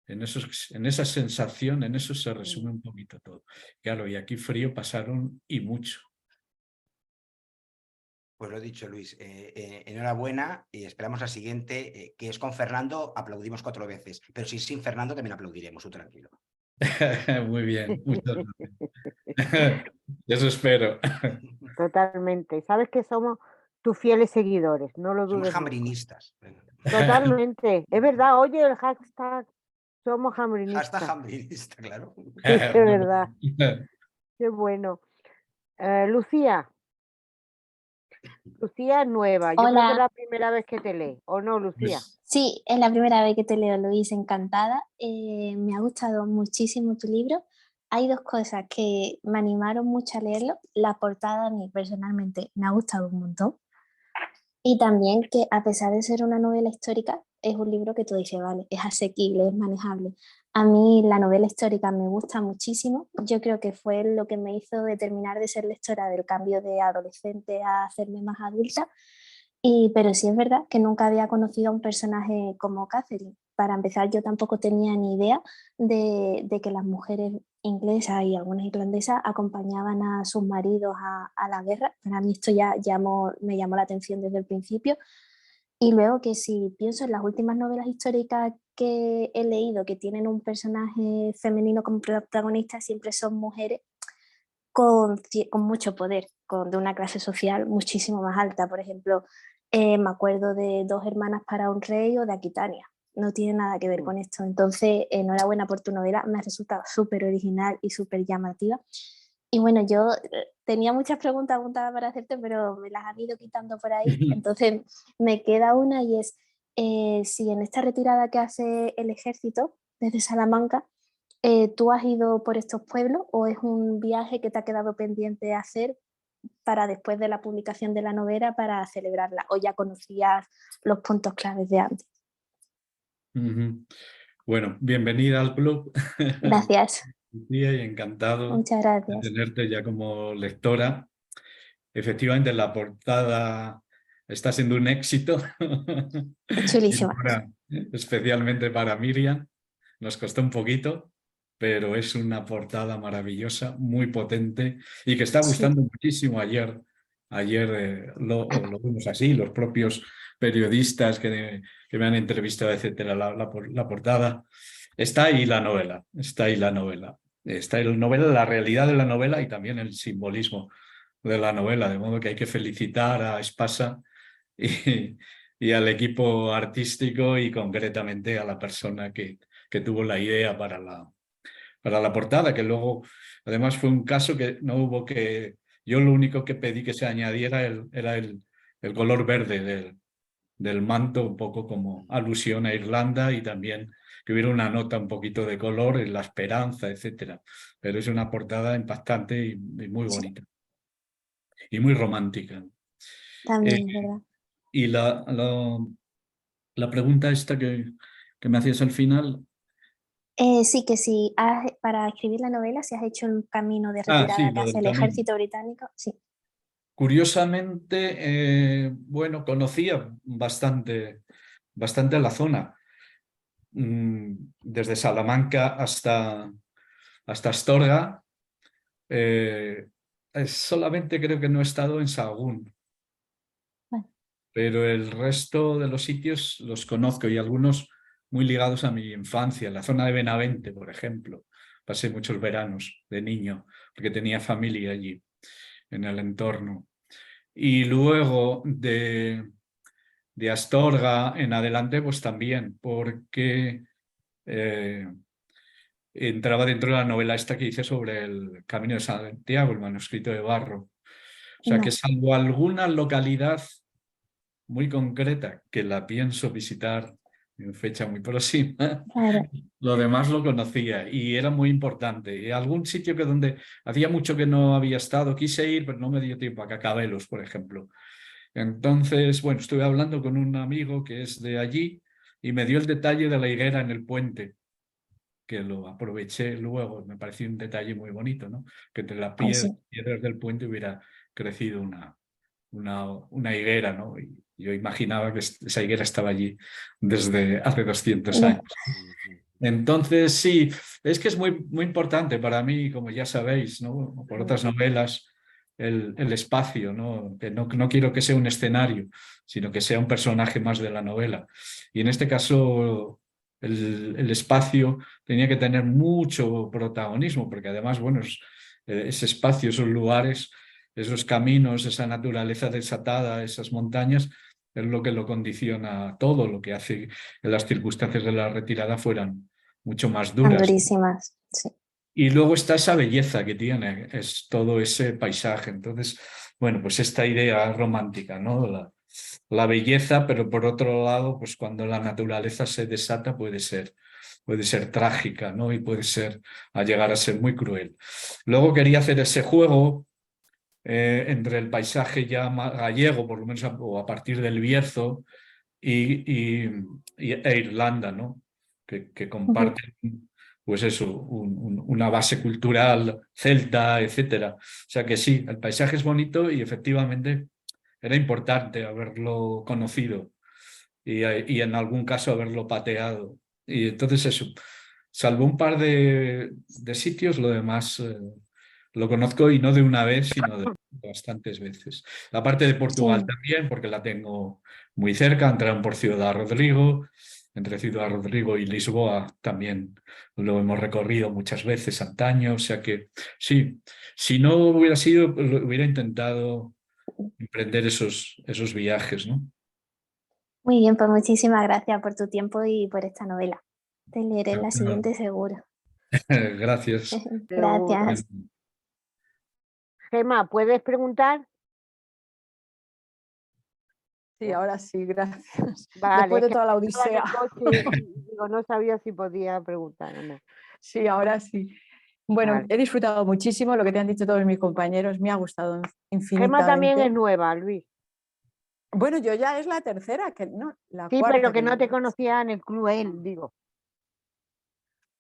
En esa sensación, en eso se resume un poquito todo. Claro, y aquí frío pasaron y mucho. Pues lo he dicho, Luis, enhorabuena y esperamos la siguiente, que es con Fernando, aplaudimos 4 veces, pero si sin Fernando también aplaudiremos, tú tranquilo. Muy bien, muchas gracias. Eso espero. Totalmente. Sabes que somos tus fieles seguidores, no lo Somos dudes nunca. hambrinistas. Totalmente. Es verdad, oye, el hashtag somos Hasta hambrinistas. hambrinista, claro. Sí, es verdad. Qué bueno. Lucía es nueva. Yo creo que es Hola, la primera vez que te lee, ¿o no, Lucía? Pues, sí, es la primera vez que te leo, Luis, encantada. Me ha gustado muchísimo tu libro. Hay dos cosas que me animaron mucho a leerlo. La portada a mí personalmente me ha gustado un montón. Y también que a pesar de ser una novela histórica, es un libro que tú dices, vale, es asequible, es manejable. A mí la novela histórica me gusta muchísimo. Yo creo que fue lo que me hizo determinar de ser lectora del cambio de adolescente a hacerme más adulta. Pero sí es verdad que nunca había conocido a un personaje como Catherine. Para empezar, yo tampoco tenía ni idea de que las mujeres inglesas y algunas irlandesas acompañaban a sus maridos a la guerra. Para mí esto ya me llamó la atención desde el principio. Y luego que si pienso en las últimas novelas históricas que he leído que tienen un personaje femenino como protagonista, siempre son mujeres con mucho poder, de una clase social muchísimo más alta. Por ejemplo, me acuerdo de Dos hermanas para un rey o de Aquitania. No tiene nada que ver con esto. Entonces, enhorabuena por tu novela. Me ha resultado súper original y súper llamativa. Y bueno, yo tenía muchas preguntas apuntadas para hacerte, pero me las han ido quitando por ahí. Entonces, me queda una y es, si en esta retirada que hace el ejército desde Salamanca, ¿tú has ido por estos pueblos o es un viaje que te ha quedado pendiente hacer para después de la publicación de la novela para celebrarla? ¿O ya conocías los puntos claves de antes? Bueno, bienvenida al club. Gracias. Lucía, y encantado Muchas de gracias. tenerte ya como lectora. Efectivamente, la portada está siendo un éxito. Chulísima. Especialmente para Miriam. Nos costó un poquito, pero es una portada maravillosa, muy potente y que está gustando muchísimo. Ayer lo vimos así, los propios periodistas que me han entrevistado, etcétera, la portada. Está ahí la novela, está ahí la novela. Está ahí la novela, la realidad de la novela y también el simbolismo de la novela, de modo que hay que felicitar a Espasa y al equipo artístico y concretamente a la persona que tuvo la idea para la portada, que luego además fue un caso que no hubo que... Yo lo único que pedí que se añadiera era el color verde del manto, un poco como alusión a Irlanda, y también que hubiera una nota un poquito de color en la esperanza, etcétera. Pero es una portada impactante y muy bonita. Y muy romántica. También es verdad. Y la pregunta esta que me hacías al final... Sí, que si para escribir la novela, si has hecho el camino de Sí, retirada que lo hace del el camino. ejército británico, sí. Curiosamente, bueno, conocía bastante la zona, desde Salamanca hasta Astorga. Solamente creo que no he estado en Sahagún, Bueno. pero el resto de los sitios los conozco y algunos muy ligados a mi infancia. La zona de Benavente, por ejemplo. Pasé muchos veranos de niño porque tenía familia allí, en el entorno. Y luego de Astorga en adelante, pues también, porque entraba dentro de la novela esta que hice sobre el Camino de Santiago, el manuscrito de Barro. O sea que salvo alguna localidad muy concreta que la pienso visitar en fecha muy próxima, Claro. lo demás lo conocía y era muy importante. Y algún sitio que donde hacía mucho que no había estado, quise ir, pero no me dio tiempo, a Cacabelos, por ejemplo. Entonces, bueno, estuve hablando con un amigo que es de allí y me dio el detalle de la higuera en el puente, que lo aproveché luego, me pareció un detalle muy bonito, ¿no? Que entre las piedras del puente hubiera crecido una higuera, ¿no? Yo imaginaba que esa higuera estaba allí desde hace 200 años. Entonces, sí, es que es muy, muy importante para mí, como ya sabéis, ¿no? Por otras novelas, el espacio, ¿no? Que no quiero que sea un escenario, sino que sea un personaje más de la novela. Y en este caso, el espacio tenía que tener mucho protagonismo, porque además, bueno, ese espacio, esos lugares, esos caminos, esa naturaleza desatada, esas montañas, es lo que lo condiciona todo, lo que hace que las circunstancias de la retirada fueran mucho más Tan duras. durísimas, sí. Y luego está esa belleza que tiene, es todo ese paisaje. Entonces, bueno, pues esta idea romántica, ¿no? La belleza, pero por otro lado, pues cuando la naturaleza se desata puede ser trágica, ¿no? Y puede ser, a llegar a ser muy cruel. Luego quería hacer ese juego entre el paisaje ya gallego, por lo menos o a partir del Bierzo, e Irlanda, ¿no? Que comparten, pues eso, una base cultural celta, etcétera. O sea que sí, el paisaje es bonito y efectivamente era importante haberlo conocido y en algún caso haberlo pateado. Y entonces eso, salvo un par de sitios, lo demás lo conozco y no de una vez, sino de bastantes veces. La parte de Portugal también, porque la tengo muy cerca, entraron por Ciudad Rodrigo, entre Ciudad Rodrigo y Lisboa también lo hemos recorrido muchas veces antaño, o sea que sí, si no hubiera sido, hubiera intentado emprender esos viajes, ¿no? Muy bien, pues muchísimas gracias por tu tiempo y por esta novela. Te leeré en la siguiente seguro. Gracias. Gracias. Gemma, ¿puedes preguntar? Sí, ahora sí, gracias. Vale, Después de es que toda la estaba en el odisea. coche y digo, no sabía si podía preguntar o no. Sí, ahora sí. Bueno, Vale. he disfrutado muchísimo lo que te han dicho todos mis compañeros, me ha gustado infinitamente. Gemma también es nueva, Luis. Bueno, yo ya es la tercera, que no, la Sí, cuarta. pero que no te conocía en el club él, digo.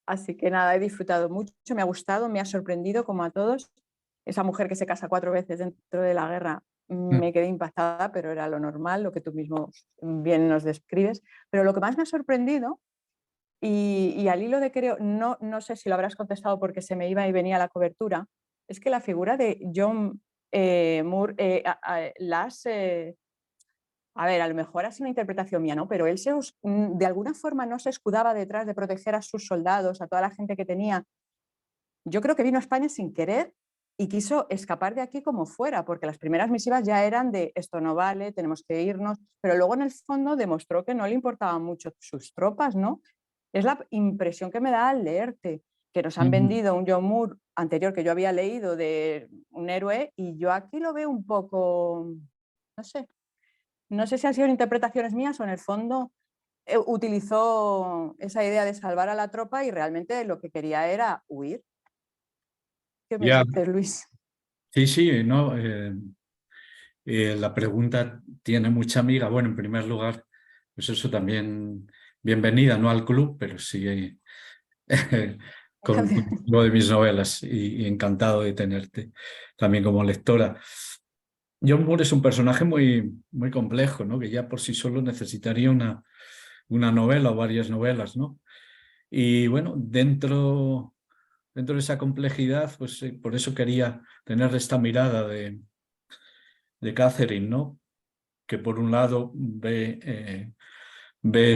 Así que nada, he disfrutado mucho, me ha gustado, me ha sorprendido como a todos. Esa mujer que se casa 4 veces dentro de la guerra, me quedé impactada, pero era lo normal, lo que tú mismo bien nos describes. Pero lo que más me ha sorprendido, y al hilo de creo, no sé si lo habrás contestado porque se me iba y venía la cobertura, es que la figura de John Moore, a ver, a lo mejor ha sido una interpretación mía, ¿no? Pero él de alguna forma no se escudaba detrás de proteger a sus soldados, a toda la gente que tenía. Yo creo que vino a España sin querer y quiso escapar de aquí como fuera, porque las primeras misivas ya eran de esto no vale, tenemos que irnos, pero luego en el fondo demostró que no le importaban mucho sus tropas, ¿no? Es la impresión que me da al leerte, que nos han vendido un John Moore anterior que yo había leído de un héroe y yo aquí lo veo un poco, no sé si han sido interpretaciones mías o en el fondo utilizó esa idea de salvar a la tropa y realmente lo que quería era huir. ¿Qué me dices, Luis? Sí, no, la pregunta tiene mucha amiga. Bueno, en primer lugar, pues eso también, bienvenida, no al club, pero sí con uno de mis novelas y encantado de tenerte también como lectora. John Moore es un personaje muy, muy complejo, ¿no? Que ya por sí solo necesitaría una novela o varias novelas, ¿no? Y bueno, dentro de esa complejidad, pues por eso quería tener esta mirada de Catherine, ¿no? Que por un lado ve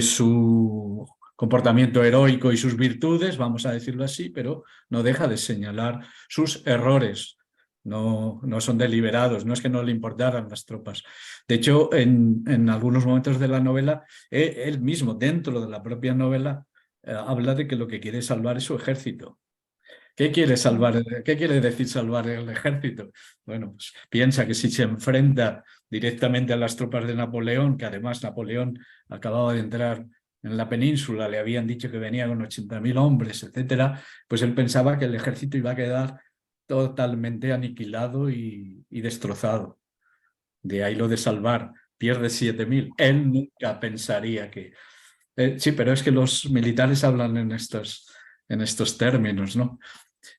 su comportamiento heroico y sus virtudes, vamos a decirlo así, pero no deja de señalar sus errores. No son deliberados, no es que no le importaran las tropas. De hecho, en algunos momentos de la novela, él mismo, dentro de la propia novela, habla de que lo que quiere salvar es su ejército. ¿Qué quiere salvar? ¿Qué quiere decir salvar el ejército? Bueno, pues piensa que si se enfrenta directamente a las tropas de Napoleón, que además Napoleón acababa de entrar en la península, le habían dicho que venía con 80.000 hombres, etcétera, pues él pensaba que el ejército iba a quedar totalmente aniquilado y destrozado. De ahí lo de salvar, pierde 7.000. Él nunca pensaría que... sí, pero es que los militares hablan en estos términos, ¿no?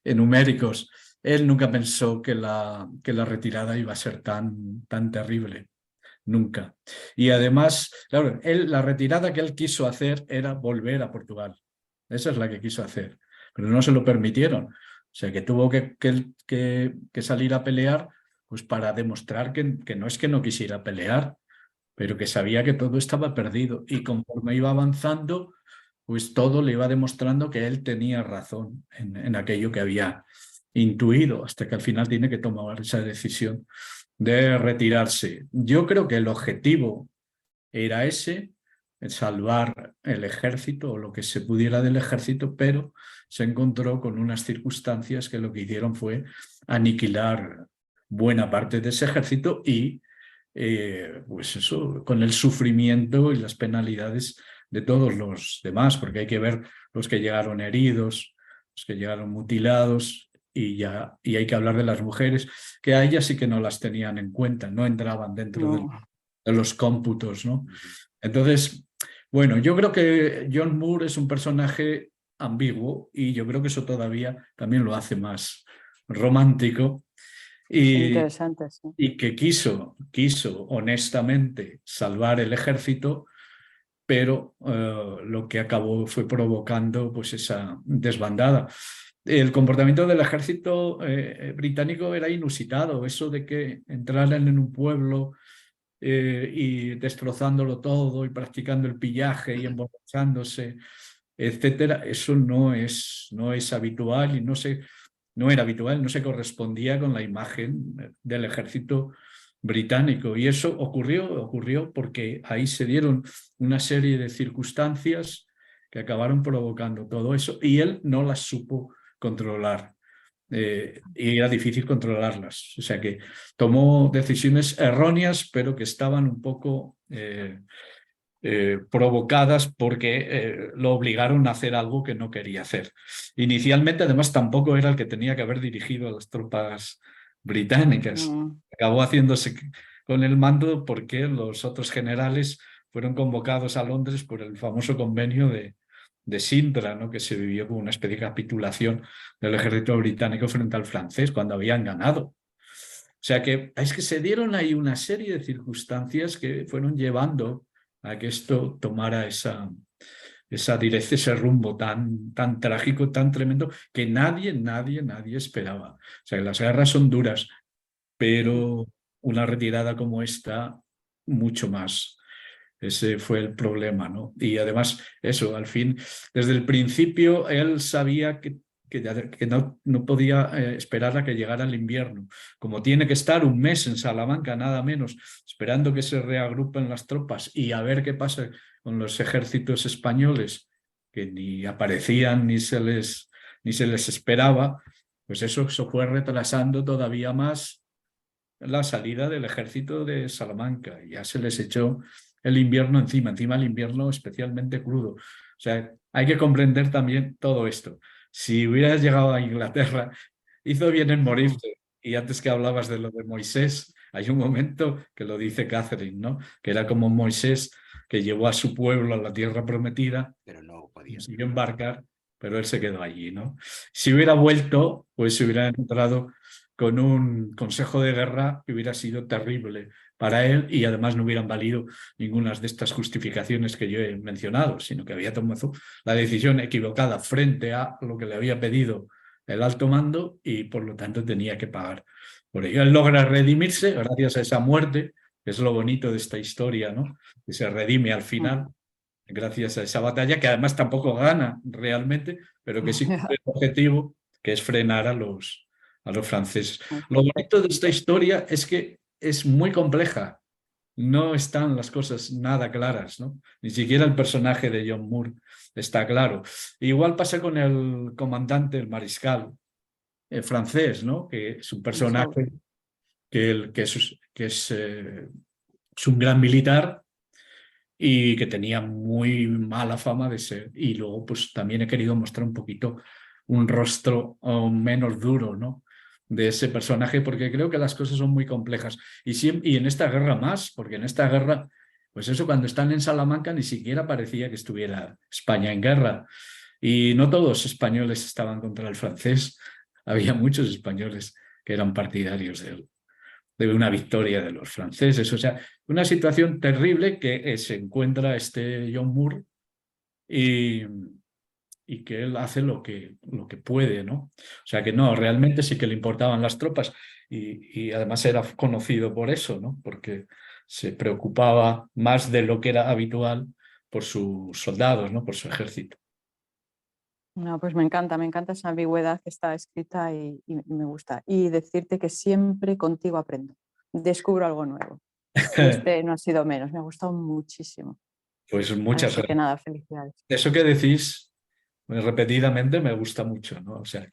Numéricos. Él nunca pensó que la retirada iba a ser tan terrible. nunca. Y además, claro, la retirada que él quiso hacer era volver a Portugal. Esa es la que quiso hacer, pero no se lo permitieron. O sea, que tuvo que salir a pelear pues para demostrar que no es que no quisiera pelear, pero que sabía que todo estaba perdido. Y conforme iba avanzando, pues todo le iba demostrando que él tenía razón en aquello que había intuido, hasta que al final tiene que tomar esa decisión de retirarse. Yo creo que el objetivo era ese, salvar el ejército o lo que se pudiera del ejército, pero se encontró con unas circunstancias que lo que hicieron fue aniquilar buena parte de ese ejército y pues eso, con el sufrimiento y las penalidades de todos los demás, porque hay que ver los que llegaron heridos, los que llegaron mutilados, y hay que hablar de las mujeres, que a ellas sí que no las tenían en cuenta, no entraban dentro de los cómputos, ¿no? Entonces, bueno, yo creo que John Moore es un personaje ambiguo y yo creo que eso todavía también lo hace más romántico. Interesante, sí. Y que quiso honestamente salvar el ejército, pero lo que acabó fue provocando pues esa desbandada. El comportamiento del ejército británico era inusitado, eso de que entraran en un pueblo y destrozándolo todo y practicando el pillaje y emborrachándose, etcétera, eso no es habitual y no era habitual, no se correspondía con la imagen del ejército británico. Y eso ocurrió porque ahí se dieron una serie de circunstancias que acabaron provocando todo eso y él no las supo controlar. Y era difícil controlarlas. O sea que tomó decisiones erróneas, pero que estaban un poco provocadas porque lo obligaron a hacer algo que no quería hacer. Inicialmente, además, tampoco era el que tenía que haber dirigido a las tropas británicas. Acabó haciéndose con el mando porque los otros generales fueron convocados a Londres por el famoso convenio de Sintra, ¿no? Que se vivió como una especie de capitulación del ejército británico frente al francés cuando habían ganado. O sea que es que se dieron ahí una serie de circunstancias que fueron llevando a que esto tomara esa dirección, ese rumbo tan trágico, tan tremendo, que nadie esperaba. O sea, las guerras son duras, pero una retirada como esta, mucho más. Ese fue el problema, ¿no? Y además, eso, al fin, desde el principio, él sabía que no podía esperar a que llegara el invierno. Como tiene que estar un mes en Salamanca, nada menos, esperando que se reagrupen las tropas y a ver qué pasa con los ejércitos españoles, que ni aparecían ni se les esperaba, pues eso fue retrasando todavía más la salida del ejército de Salamanca. Ya se les echó el invierno encima el invierno especialmente crudo. O sea, hay que comprender también todo esto. Si hubieras llegado a Inglaterra, hizo bien en morirse. Y antes que hablabas de lo de Moisés, hay un momento que lo dice Catherine, ¿no? Que era como Moisés que llevó a su pueblo a la tierra prometida, pero no podía. Consiguió embarcar, pero él se quedó allí, ¿no? Si hubiera vuelto, pues se hubiera encontrado con un consejo de guerra que hubiera sido terrible para él y además no hubieran valido ninguna de estas justificaciones que yo he mencionado, sino que había tomado la decisión equivocada frente a lo que le había pedido el alto mando y por lo tanto tenía que pagar por ello. Él logra redimirse gracias a esa muerte, que es lo bonito de esta historia, ¿no? Que se redime al final gracias a esa batalla, que además tampoco gana realmente, pero que sí cumple el objetivo, que es frenar a los franceses. Lo bonito de esta historia es que es muy compleja. No están las cosas nada claras, ¿no? Ni siquiera el personaje de John Moore está claro. Igual pasa con el comandante, el mariscal francés, ¿no? Que es un personaje que es un gran militar y que tenía muy mala fama de ser. Y luego pues también he querido mostrar un poquito un rostro menos duro, ¿no? De ese personaje, porque creo que las cosas son muy complejas. Y en esta guerra más, porque en esta guerra, pues eso, cuando están en Salamanca ni siquiera parecía que estuviera España en guerra. Y no todos españoles estaban contra el francés, había muchos españoles que eran partidarios de él. de una victoria de los franceses. O sea, una situación terrible que se encuentra este John Moore y que él hace lo que puede, ¿no? O sea que no, realmente sí que le importaban las tropas y además era conocido por eso, ¿no? Porque se preocupaba más de lo que era habitual por sus soldados, ¿no? Por su ejército. No, pues me encanta esa ambigüedad que está escrita y me gusta. Y decirte que siempre contigo aprendo, descubro algo nuevo. Y este no ha sido menos, me ha gustado muchísimo. Pues muchas Así que gracias. nada, felicidades. Eso que decís repetidamente me gusta mucho, ¿no? O sea,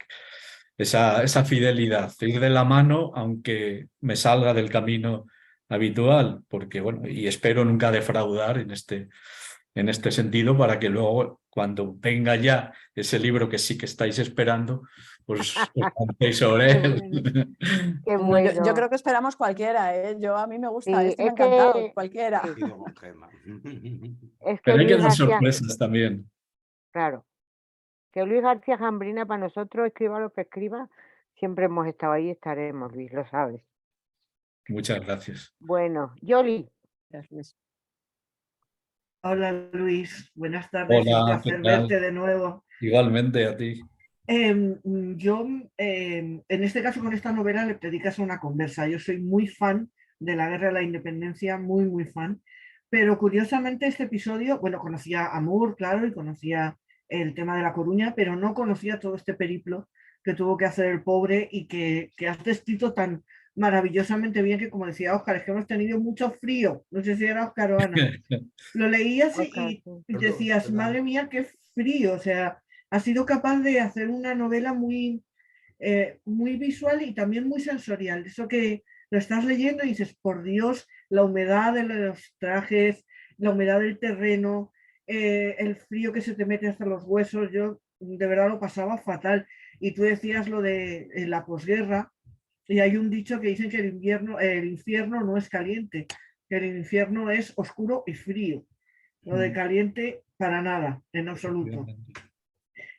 esa fidelidad, ir de la mano aunque me salga del camino habitual, porque bueno, y espero nunca defraudar en este sentido para que luego cuando venga ya ese libro que sí que estáis esperando, pues os contéis sobre él. Qué No, yo bueno. creo que esperamos cualquiera, ¿eh? A mí me gusta, Sí, este me ha es encantado, que, cualquiera. sí, Coincido con Gemma. es que Pero hay que Luis dar García, sorpresas también. claro, que Luis García Jambrina para nosotros, escriba lo que escriba, siempre hemos estado ahí y estaremos, Luis, lo sabes. Muchas gracias. Bueno, Yoli, Gracias, Luis. Hola Luis, buenas tardes y un Hola, ¿qué placer tal? verte de nuevo. Igualmente a ti. Yo, en este caso con esta novela le dedicas a una conversa. Yo soy muy fan de la Guerra de la Independencia, muy fan, pero curiosamente este episodio, bueno, conocía a Moore, claro, y conocía el tema de La Coruña, pero no conocía todo este periplo que tuvo que hacer el pobre y que has descrito tan maravillosamente bien que, como decía Óscar, es que hemos tenido mucho frío. No sé si era Óscar o Ana. Lo leías Oscar, y sí. decías, madre mía, qué frío. O sea, ha sido capaz de hacer una novela muy visual y también muy sensorial. Eso que lo estás leyendo y dices, por Dios, la humedad de los trajes, la humedad del terreno, el frío que se te mete hasta los huesos. Yo de verdad lo pasaba fatal. Y tú decías lo de la posguerra, y hay un dicho que dicen que el infierno no es caliente, que el infierno es oscuro y frío. Lo de caliente, para nada, en absoluto.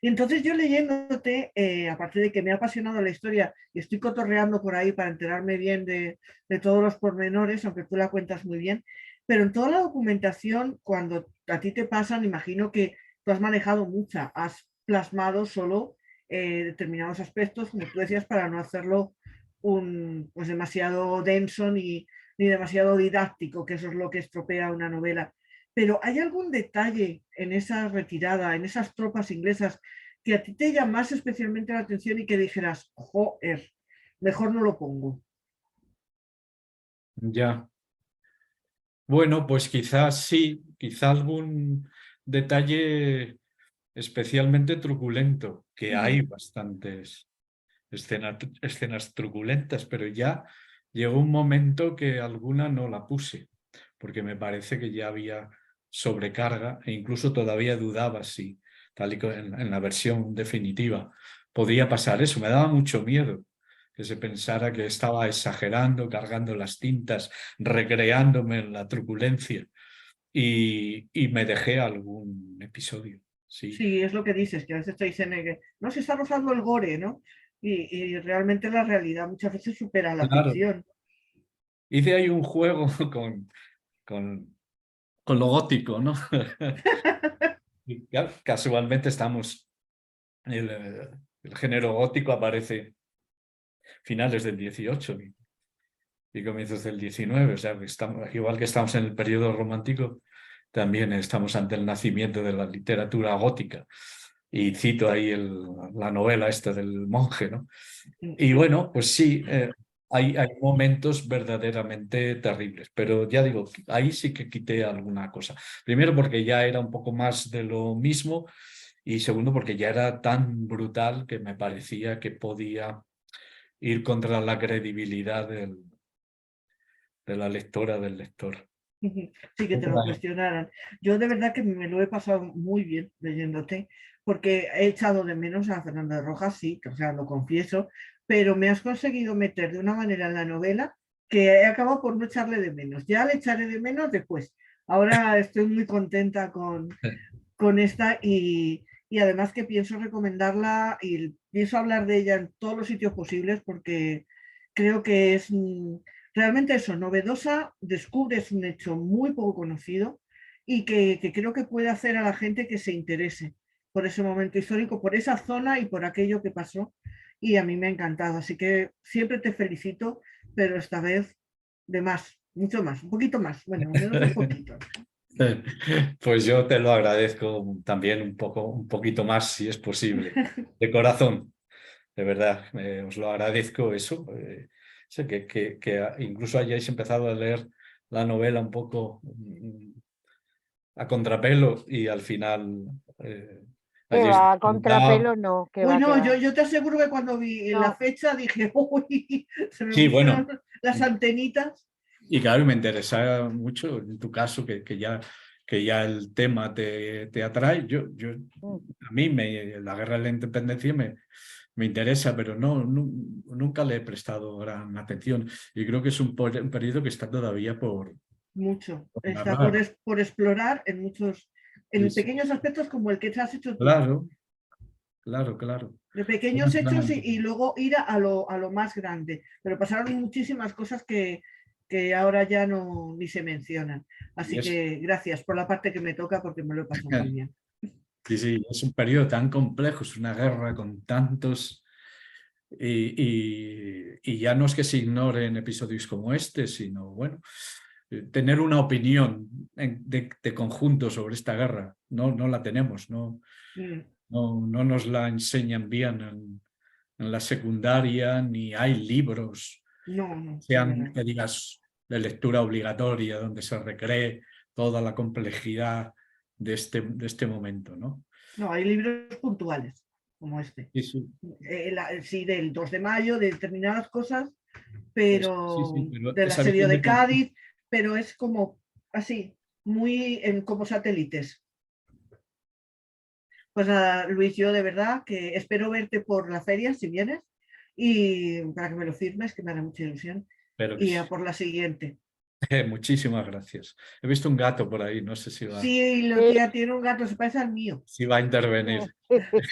Y entonces yo leyéndote, aparte de que me ha apasionado la historia y estoy cotorreando por ahí para enterarme bien de todos los pormenores, aunque tú la cuentas muy bien, pero en toda la documentación, cuando a ti te pasan, imagino que tú has manejado mucha, has plasmado solo determinados aspectos, como tú decías, para no hacerlo pues demasiado denso ni demasiado didáctico, que eso es lo que estropea una novela. Pero ¿hay algún detalle en esa retirada, en esas tropas inglesas, que a ti te llamase especialmente la atención y que dijeras, joder, mejor no lo pongo? Ya. Bueno, pues quizás sí, quizá algún detalle especialmente truculento, que hay bastantes escenas truculentas, pero ya llegó un momento que alguna no la puse, porque me parece que ya había sobrecarga e incluso todavía dudaba si, tal y como en la versión definitiva, podía pasar eso. Me daba mucho miedo que se pensara que estaba exagerando, cargando las tintas, recreándome en la truculencia y me dejé algún episodio. Sí, Sí, es lo que dices, que a veces te dicen que no se está rozando el gore, ¿no? Y realmente la realidad muchas veces supera la claro. ficción. Hice ahí un juego con lo gótico, ¿no? Y casualmente estamos, el género gótico aparece finales del 18 y comienzos del 19, o sea, que estamos, igual que estamos en el periodo romántico, también estamos ante el nacimiento de la literatura gótica. Y cito ahí la novela esta del monje, ¿no? Y bueno, pues sí, hay momentos verdaderamente terribles, pero ya digo, ahí sí que quité alguna cosa. Primero porque ya era un poco más de lo mismo y segundo porque ya era tan brutal que me parecía que podía ir contra la credibilidad de la lectora, del lector. Sí, que te lo cuestionaran. Yo de verdad que me lo he pasado muy bien leyéndote, porque he echado de menos a Fernando de Rojas, sí, o sea, lo confieso, pero me has conseguido meter de una manera en la novela que he acabado por no echarle de menos. Ya le echaré de menos después. Ahora estoy muy contenta con esta y además que pienso recomendarla y pienso hablar de ella en todos los sitios posibles porque creo que es realmente eso, novedosa, descubres un hecho muy poco conocido y que creo que puede hacer a la gente que se interese por ese momento histórico, por esa zona y por aquello que pasó. Y a mí me ha encantado, así que siempre te felicito, pero esta vez de más, mucho más, un poquito más, bueno, al menos un poquito. Pues yo te lo agradezco también un poquito más, si es posible, de corazón, de verdad, os lo agradezco eso. Sé que incluso hayáis empezado a leer la novela un poco a contrapelo y al final Que hayáis va, a disfrutado. contrapelo no, que Uy, va, que no, va. yo te aseguro que cuando vi la No, fecha dije, uy, se me Sí, pusieron bueno, las antenitas. y claro, me interesa mucho en tu caso que ya el tema te atrae. mm, A mí la guerra de la independencia me interesa, pero nunca le he prestado gran atención. Y creo que es un periodo que está todavía por Mucho. Está narrar. por explorar en muchos, Sí, en sí. pequeños aspectos como el que te has hecho tú. Claro, claro. De pequeños hechos y luego ir a lo más grande. Pero pasaron muchísimas cosas que ahora ya no ni se mencionan. Y Así que gracias por la parte que me toca porque me lo he pasado muy bien. sí, es un periodo tan complejo, es una guerra con tantos. Y ya no es que se ignoren episodios como este, sino, bueno, tener una opinión de conjunto sobre esta guerra. No la tenemos, no nos la enseñan bien en la secundaria, ni hay libros, No, sean, que digas, de lectura obligatoria, donde se recree toda la complejidad de este momento, ¿no? no, hay libros puntuales como este. Sí, sí. Sí, del 2 de mayo, de determinadas cosas, Sí, pero pero del esa asedio visión de de conjunto. Cádiz, pero es como así, muy como satélites. Pues nada, Luis, yo de verdad que espero verte por la feria si vienes y para que me lo firmes, que me hará mucha ilusión. Pero que Y sí. a por la siguiente. Muchísimas gracias. He visto un gato por ahí, no sé Sí, lo sí. tía tiene un gato, se parece al mío. si va a intervenir. Es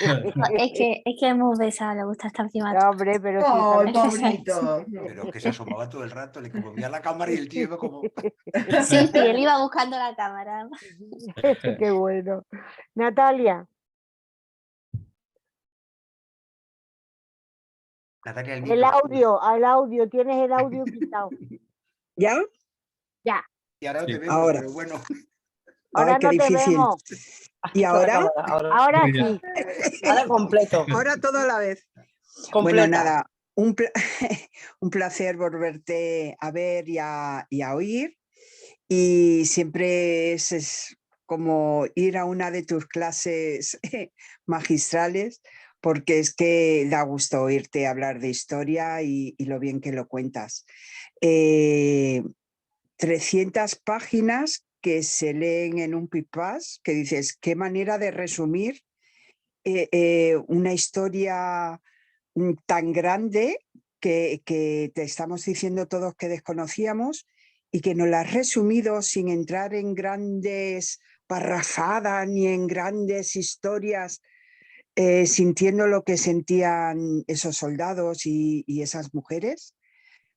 que hemos besado, le gusta estar encima No, hombre, pero sí, ¡Ay, son... Pablito! Pero que se asomaba todo el rato, le movía la cámara y el tío iba como... Sí, sí, él iba buscando la cámara. Qué bueno. Natalia, Natalia, el el micro. audio, tienes el audio quitado. ¿Ya? Ya, Y ahora no te Sí. vemos, Ahora. pero bueno. ahora Ay, qué no te difícil. vemos. ¿Y Con la ahora? cámara, Ahora Muy bien. sí. Ahora completo. Ahora todo a la vez. Completa. Bueno, nada, un placer volverte a ver y a oír. Y siempre es como ir a una de tus clases magistrales, porque es que da gusto oírte hablar de historia y lo bien que lo cuentas. 300 páginas que se leen en un pipás, que dices, qué manera de resumir una historia tan grande que te estamos diciendo todos que desconocíamos y que nos la has resumido sin entrar en grandes parrafadas ni en grandes historias, sintiendo lo que sentían esos soldados y esas mujeres,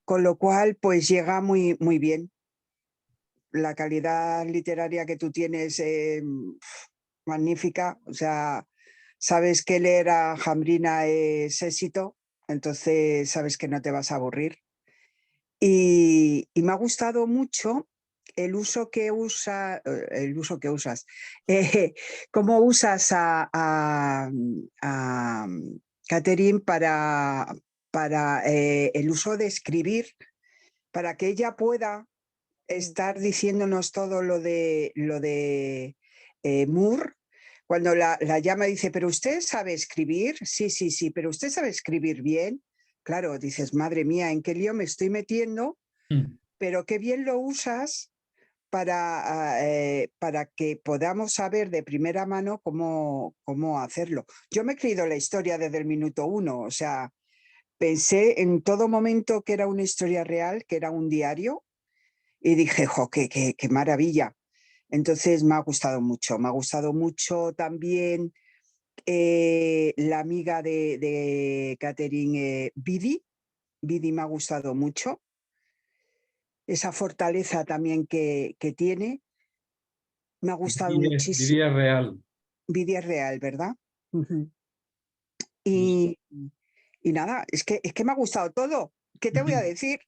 con lo cual pues llega muy, muy bien. La calidad literaria que tú tienes magnífica, o sea, sabes que leer a Jambrina es éxito, entonces sabes que no te vas a aburrir. Y me ha gustado mucho el uso que usas, cómo usas a Catherine para el uso de escribir, para que ella pueda estar diciéndonos todo lo de Moore. Cuando la llama dice, ¿pero usted sabe escribir? Sí, pero ¿usted sabe escribir bien? Claro, dices, madre mía, ¿en qué lío me estoy metiendo? Pero qué bien lo usas para que podamos saber de primera mano cómo hacerlo. Yo me he creído la historia desde el minuto 1, o sea, pensé en todo momento que era una historia real, que era un diario, y dije, jo, qué maravilla. Entonces me ha gustado mucho también la amiga de Catherine, Bidi me ha gustado mucho. esa fortaleza también que tiene. Me ha gustado muchísimo. Diría real. Vida real, ¿verdad? Y nada, es que me ha gustado todo. ¿Qué te voy a decir?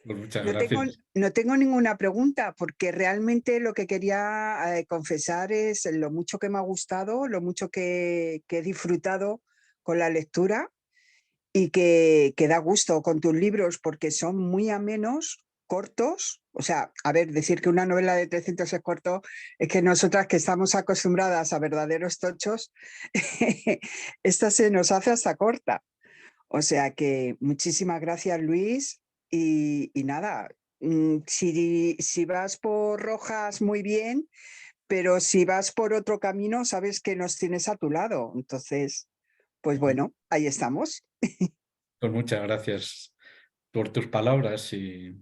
Pues muchas gracias. No tengo ninguna pregunta, porque realmente lo que quería confesar es lo mucho que me ha gustado, lo mucho que he disfrutado con la lectura y que da gusto con tus libros, porque son muy amenos, cortos. O sea, a ver, decir que una novela de 300 es corto, es que nosotras que estamos acostumbradas a verdaderos tochos, esta se nos hace hasta corta. O sea que muchísimas gracias, Luis. Y nada, si vas por Rojas, muy bien, pero si vas por otro camino, sabes que nos tienes a tu lado. Entonces, pues bueno, ahí estamos. Pues muchas gracias por tus palabras y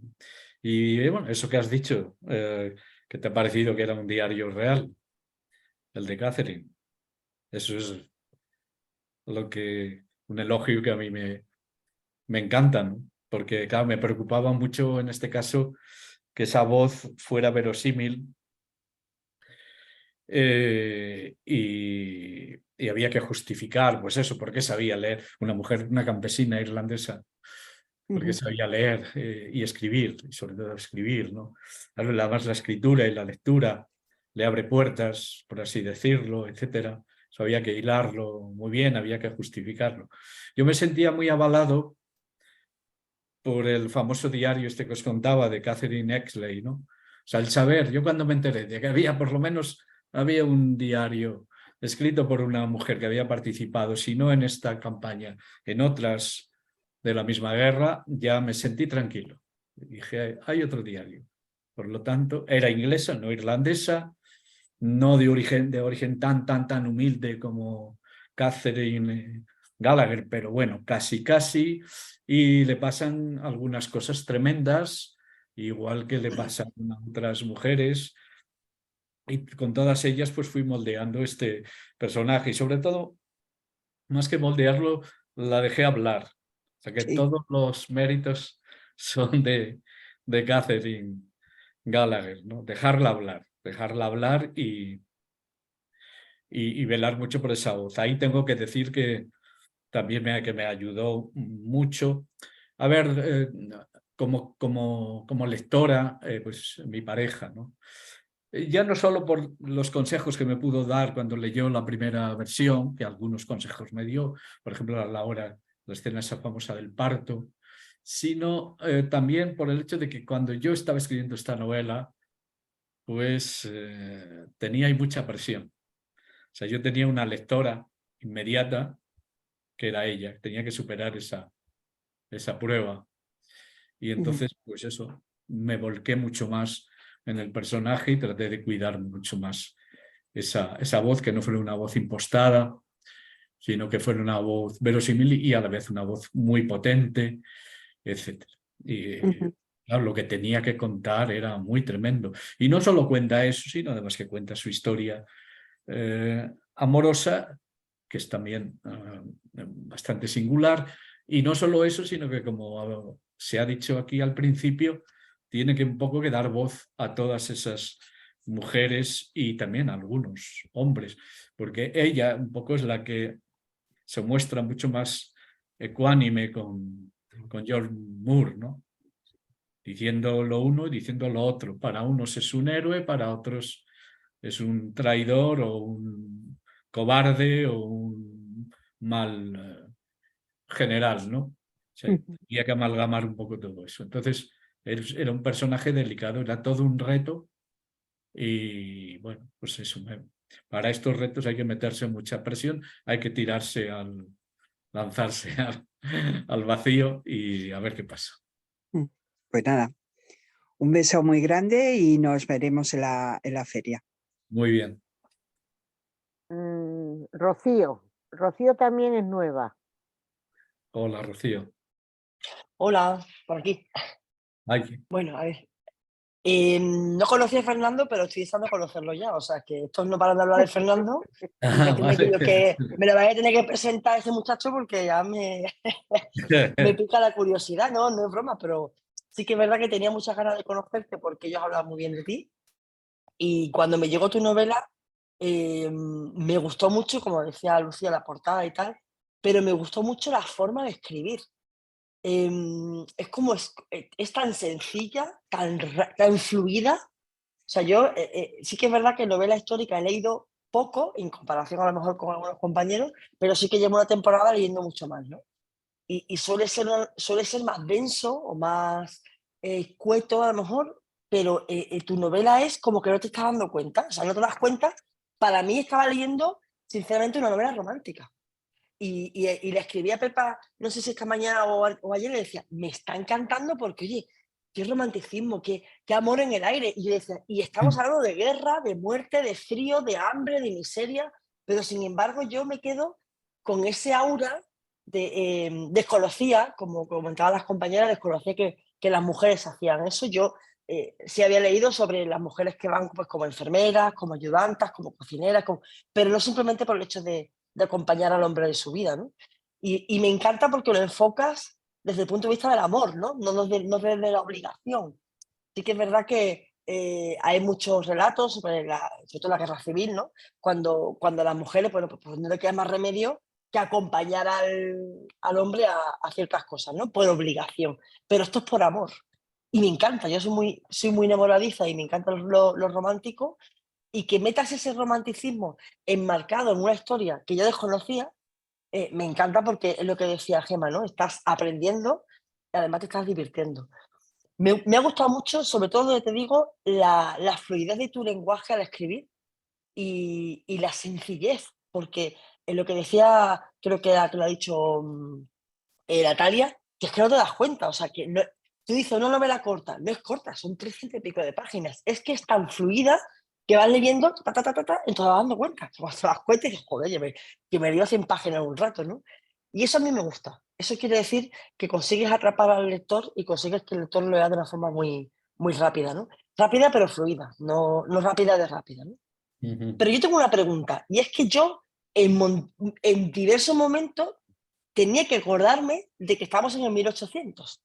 bueno, eso que has dicho, que te ha parecido que era un diario real, el de Catherine. Eso es un elogio que a mí me encanta, ¿no? Porque claro, me preocupaba mucho en este caso que esa voz fuera verosímil y había que justificar, pues eso, porque sabía leer una mujer, una campesina irlandesa, porque sabía leer y escribir, y sobre todo escribir, ¿no? Además la escritura y la lectura le abre puertas, por así decirlo, etcétera. Eso había que hilarlo muy bien, había que justificarlo. Yo me sentía muy avalado por el famoso diario este que os contaba de Catherine Exley, ¿no? O sea, el saber, yo cuando me enteré de que había, por lo menos, había un diario escrito por una mujer que había participado, si no en esta campaña, en otras de la misma guerra, ya me sentí tranquilo. Dije, hay otro diario. Por lo tanto, era inglesa, no irlandesa, no de origen tan humilde como Catherine Gallagher, pero bueno, casi, y le pasan algunas cosas tremendas, igual que le pasan a otras mujeres, y con todas ellas pues fui moldeando este personaje, y sobre todo, más que moldearlo, la dejé hablar. O sea que todos los méritos son de Catherine Gallagher, ¿no? Dejarla hablar y velar mucho por esa voz. Ahí tengo que decir que también me ayudó mucho. A ver, como lectora, pues mi pareja, ¿no? Ya no solo por los consejos que me pudo dar cuando leyó la primera versión, que algunos consejos me dio, por ejemplo, la escena esa famosa del parto, sino también por el hecho de que cuando yo estaba escribiendo esta novela, pues tenía ahí mucha presión. O sea, yo tenía una lectora inmediata, que era ella, tenía que superar esa prueba. Y entonces, pues eso, me volqué mucho más en el personaje y traté de cuidar mucho más esa voz, que no fuera una voz impostada, sino que fuera una voz verosímil y a la vez una voz muy potente, etc. Y claro, lo que tenía que contar era muy tremendo. Y no solo cuenta eso, sino además que cuenta su historia amorosa, que es también bastante singular, y no solo eso, sino que como se ha dicho aquí al principio, tiene que un poco que dar voz a todas esas mujeres y también a algunos hombres, porque ella un poco es la que se muestra mucho más ecuánime con George Moore, ¿no? Diciendo lo uno y diciendo lo otro. Para unos es un héroe, para otros es un traidor o un cobarde o un mal general, ¿no? O sea, tenía que amalgamar un poco todo eso. Entonces, era un personaje delicado, era todo un reto y bueno, pues eso. Para estos retos hay que meterse mucha presión, hay que lanzarse al vacío y a ver qué pasa. Pues nada, un beso muy grande y nos veremos en la feria. Muy bien. Rocío también es nueva. Hola, Rocío. Hola, por aquí. Ay. Bueno, a ver. No conocí a Fernando, pero estoy deseando conocerlo ya. O sea, que estos no paran de hablar de Fernando. Me lo voy a tener que presentar a ese muchacho porque ya me pica la curiosidad. No es broma, pero sí que es verdad que tenía muchas ganas de conocerte porque ellos hablan muy bien de ti. Y cuando me llegó tu novela, me gustó mucho, como decía Lucía, la portada y tal, pero me gustó mucho la forma de escribir. Es como es tan sencilla, tan fluida. O sea, yo sí que es verdad que novela histórica he leído poco, en comparación a lo mejor con algunos compañeros, pero sí que llevo una temporada leyendo mucho más, ¿no? Y suele ser más denso o más cueto a lo mejor, pero tu novela es como que no te estás dando cuenta, o sea, no te das cuenta. Para mí estaba leyendo, sinceramente, una novela romántica. Y le escribí a Pepa, no sé si esta mañana o ayer, le decía, me está encantando porque, oye, qué romanticismo, qué amor en el aire. Y yo decía, y estamos hablando de guerra, de muerte, de frío, de hambre, de miseria, pero sin embargo yo me quedo con ese aura de desconocía, como comentaban las compañeras, desconocía que las mujeres hacían eso. Yo sí había leído sobre las mujeres que van pues, como enfermeras, como ayudantas, como cocineras, pero no simplemente por el hecho de acompañar al hombre de su vida, ¿no? Y me encanta porque lo enfocas desde el punto de vista del amor, ¿no? No desde la obligación. Sí que es verdad que hay muchos relatos sobre todo la guerra civil, ¿no? Cuando las mujeres, bueno, pues no le queda más remedio que acompañar al hombre a ciertas cosas, ¿no? Por obligación. Pero esto es por amor. Y me encanta, yo soy muy enamoradiza y me encanta lo romántico, y que metas ese romanticismo enmarcado en una historia que yo desconocía, me encanta porque es lo que decía Gemma, ¿no? Estás aprendiendo y además te estás divirtiendo. Me ha gustado mucho, sobre todo, te digo, la fluidez de tu lenguaje al escribir y la sencillez, porque en lo que decía, creo que lo ha dicho Natalia, que es que no te das cuenta, o sea, que no, tú dices una novela corta, no es corta, son 300 y pico de páginas, es que es tan fluida que vas leyendo, entonces te vas dando cuenta, cuando te das cuenta y dices, joder, que me dio 100 páginas en un rato, ¿no? Y eso a mí me gusta, eso quiere decir que consigues atrapar al lector y consigues que el lector lo lea de una forma muy, muy rápida, ¿no? Rápida pero fluida, no rápida de rápida, ¿no? Pero yo tengo una pregunta, y es que yo en diversos momentos tenía que acordarme de que estamos en el 1800,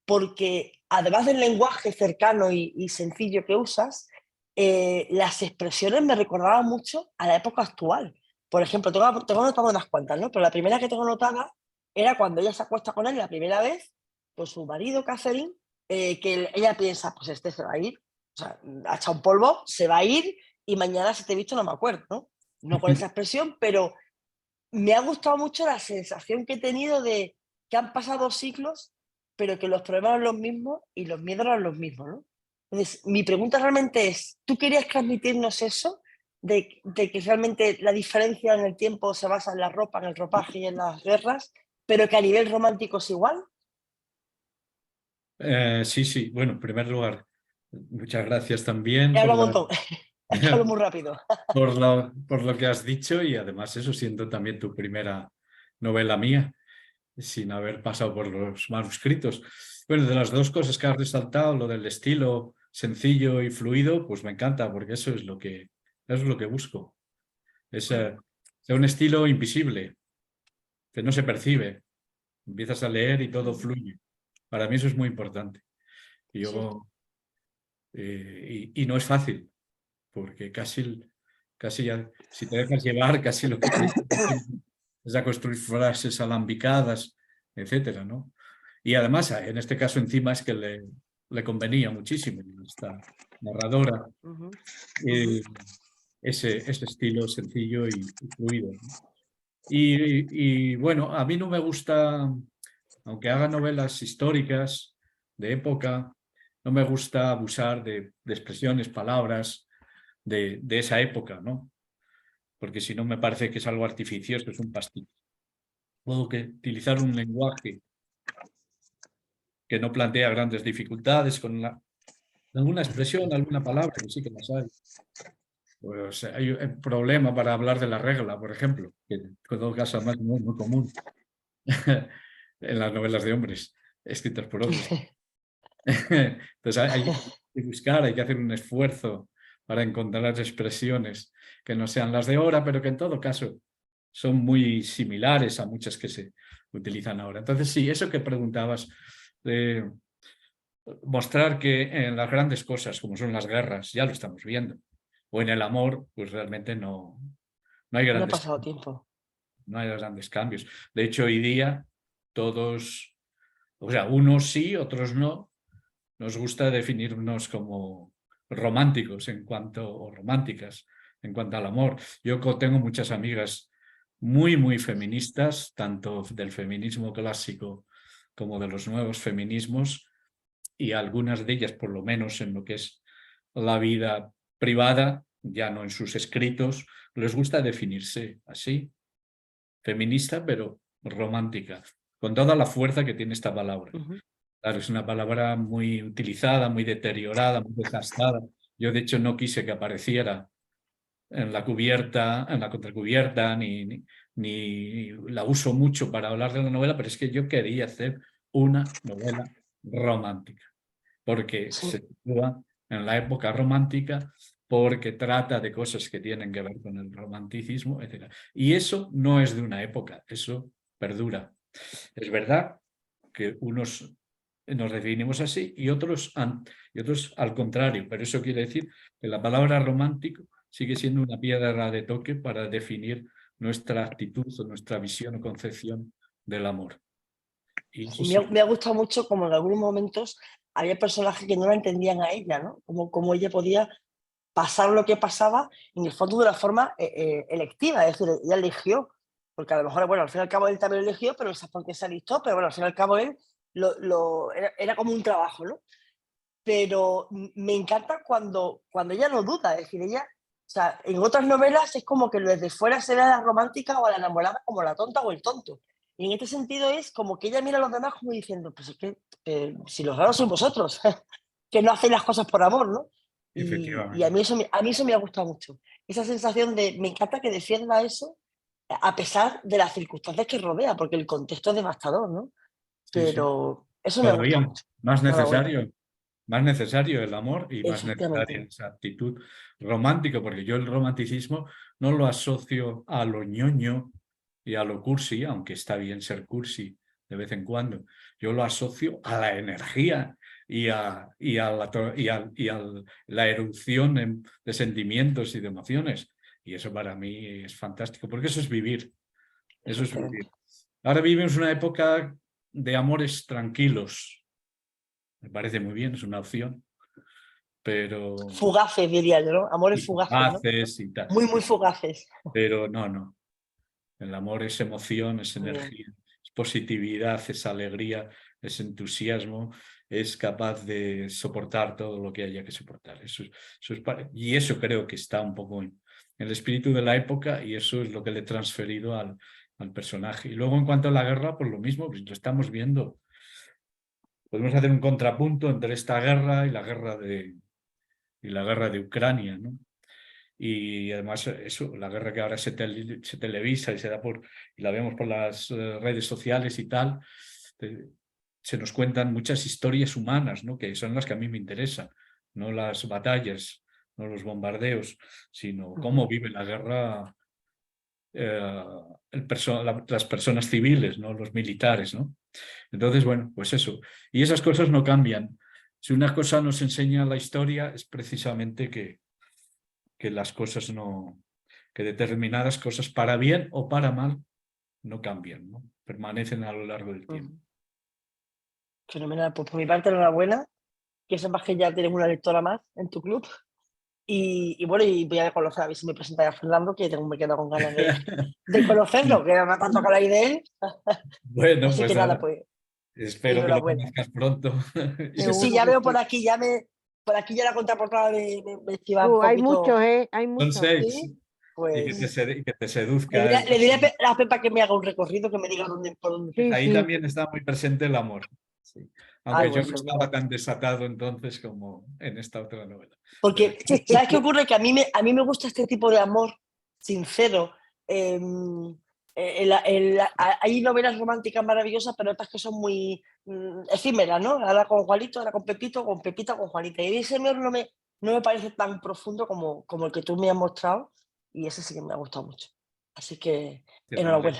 porque además del lenguaje cercano y sencillo que usas, las expresiones me recordaban mucho a la época actual. Por ejemplo, tengo anotado unas cuantas, ¿no? Pero la primera que tengo anotada era cuando ella se acuesta con él la primera vez, pues su marido, Catherine, que ella piensa, pues este se va a ir, o sea, ha echado un polvo, se va a ir y mañana si te he visto no me acuerdo, ¿no? No con esa expresión, pero me ha gustado mucho la sensación que he tenido de que han pasado siglos, pero que los problemas eran los mismos y los miedos eran los mismos, ¿no? Entonces, mi pregunta realmente es, ¿tú querías transmitirnos eso? De que realmente la diferencia en el tiempo se basa en la ropa, en el ropaje y en las guerras, pero que a nivel romántico es igual. Sí, bueno, en primer lugar, muchas gracias también He hablado un montón, es que hablo muy rápido. por lo que has dicho, y además eso siendo también tu primera novela mía, sin haber pasado por los manuscritos. Bueno, de las dos cosas que has resaltado, lo del estilo sencillo y fluido, pues me encanta, porque eso es lo que busco. Es un estilo invisible, que no se percibe. Empiezas a leer y todo fluye. Para mí eso es muy importante. Y no es fácil, porque casi ya, si te dejas llevar, casi lo que es a construir frases alambicadas, etcétera, ¿no? Y además, en este caso encima es que le convenía muchísimo a esta narradora ese estilo sencillo y fluido, ¿no? Y bueno, a mí no me gusta, aunque haga novelas históricas de época, no me gusta abusar de expresiones, palabras de esa época, ¿no? Porque si no me parece que es algo artificioso, es un pastiche. Puedo utilizar un lenguaje que no plantea grandes dificultades con alguna expresión, alguna palabra, que sí que las hay. Pues hay un problema para hablar de la regla, por ejemplo, que en todo caso además no es muy común en las novelas de hombres escritas por hombres. Entonces hay que buscar, hay que hacer un esfuerzo para encontrar expresiones que no sean las de ahora, pero que en todo caso son muy similares a muchas que se utilizan ahora. Entonces sí, eso que preguntabas, mostrar que en las grandes cosas, como son las guerras, ya lo estamos viendo, o en el amor, pues realmente no hay No ha grandes pasado tiempo. no hay grandes cambios. De hecho, hoy día todos, o sea, unos sí, otros no, nos gusta definirnos como románticos o románticas en cuanto al amor. Yo tengo muchas amigas muy feministas, tanto del feminismo clásico como de los nuevos feminismos, y algunas de ellas, por lo menos en lo que es la vida privada, ya no en sus escritos, les gusta definirse así, feminista, pero romántica, con toda la fuerza que tiene esta palabra. Claro, es una palabra muy utilizada, muy deteriorada, muy desgastada. Yo, de hecho, no quise que apareciera en la cubierta, en la contracubierta, ni la uso mucho para hablar de la novela, pero es que yo quería hacer una novela romántica, porque se sitúa en la época romántica, porque trata de cosas que tienen que ver con el romanticismo, etc. Y eso no es de una época, eso perdura. Es verdad que unos nos definimos así y otros al contrario, pero eso quiere decir que la palabra romántico sigue siendo una piedra de toque para definir nuestra actitud o nuestra visión o concepción del amor. Y eso sí. Me ha gustado mucho como en algunos momentos había personajes que no la entendían a ella, ¿no? Como ella podía pasar lo que pasaba en el fondo de una forma electiva, es decir, ella eligió, porque a lo mejor, bueno, al fin y al cabo él también lo eligió, pero no sé por qué se alistó, pero bueno, al fin y al cabo él era como un trabajo, ¿no? Pero me encanta cuando ella no duda, es decir, ella, o sea, en otras novelas es como que desde fuera se ve a la romántica o a la enamorada como la tonta o el tonto. Y en este sentido es como que ella mira a los demás como diciendo, pues es que si los raros son vosotros, que no hacéis las cosas por amor, ¿no? Y a mí eso me ha gustado mucho. Esa sensación de, me encanta que defienda eso a pesar de las circunstancias que rodea, porque el contexto es devastador, ¿no? Pero eso me ha gustado mucho. Más necesario el amor y más necesaria esa actitud romántica, porque yo el romanticismo no lo asocio a lo ñoño y a lo cursi, aunque está bien ser cursi de vez en cuando. Yo lo asocio a la energía y a la erupción de sentimientos y de emociones. Y eso para mí es fantástico, porque eso es vivir. Eso es vivir. Ahora vivimos una época de amores tranquilos. Me parece muy bien, es una opción. Pero... Fugaces, diría yo, ¿no? Amores fugaces, ¿no? Y tal. Muy fugaces. Pero no. El amor es emoción, es energía, es positividad, es alegría, es entusiasmo, es capaz de soportar todo lo que haya que soportar. Y eso creo que está un poco en el espíritu de la época y eso es lo que le he transferido al personaje. Y luego en cuanto a la guerra, pues lo mismo, pues lo estamos viendo. Podemos hacer un contrapunto entre esta guerra y la guerra de Ucrania, ¿no? Y además eso, la guerra que ahora se televisa y y la vemos por las redes sociales y tal, se nos cuentan muchas historias humanas, ¿no? Que son las que a mí me interesan, no las batallas, no los bombardeos, sino cómo vive la guerra las personas civiles, ¿no? Los militares, ¿no? Entonces, bueno, pues eso. Y esas cosas no cambian. Si una cosa nos enseña la historia es precisamente que las cosas que determinadas cosas para bien o para mal no cambian, ¿no? Permanecen a lo largo del tiempo. Fenomenal, pues por mi parte enhorabuena, que sepas que ya tienes una lectora más en tu club y bueno, y voy a conocer, a ver si me presenta a Fernando, que me quedo con ganas de conocerlo, que me ha tanto que hablar de él. Bueno, así pues que nada, pues espero que lo conozcas pronto. Sí, ya veo por aquí, por aquí ya la contraportada me esquiva un poquito. Hay muchos, hay muchos. Son 6. ¿Sí? Pues, y que te seduzca. Le diré a Pepa que me haga un recorrido, que me diga por dónde. Ahí también está muy presente el amor. Sí. Aunque yo no estaba tan desatado entonces como en esta otra novela. Porque, ¿sabes qué ocurre? Que a mí me gusta este tipo de amor sincero. Hay novelas románticas maravillosas, pero otras que son muy efímeras, ¿no? Ahora con Juanito, ahora con Pepito, con Pepita, con Juanita. Y ese amor no me parece tan profundo como el que tú me has mostrado, y ese sí que me ha gustado mucho. Así que, enhorabuena.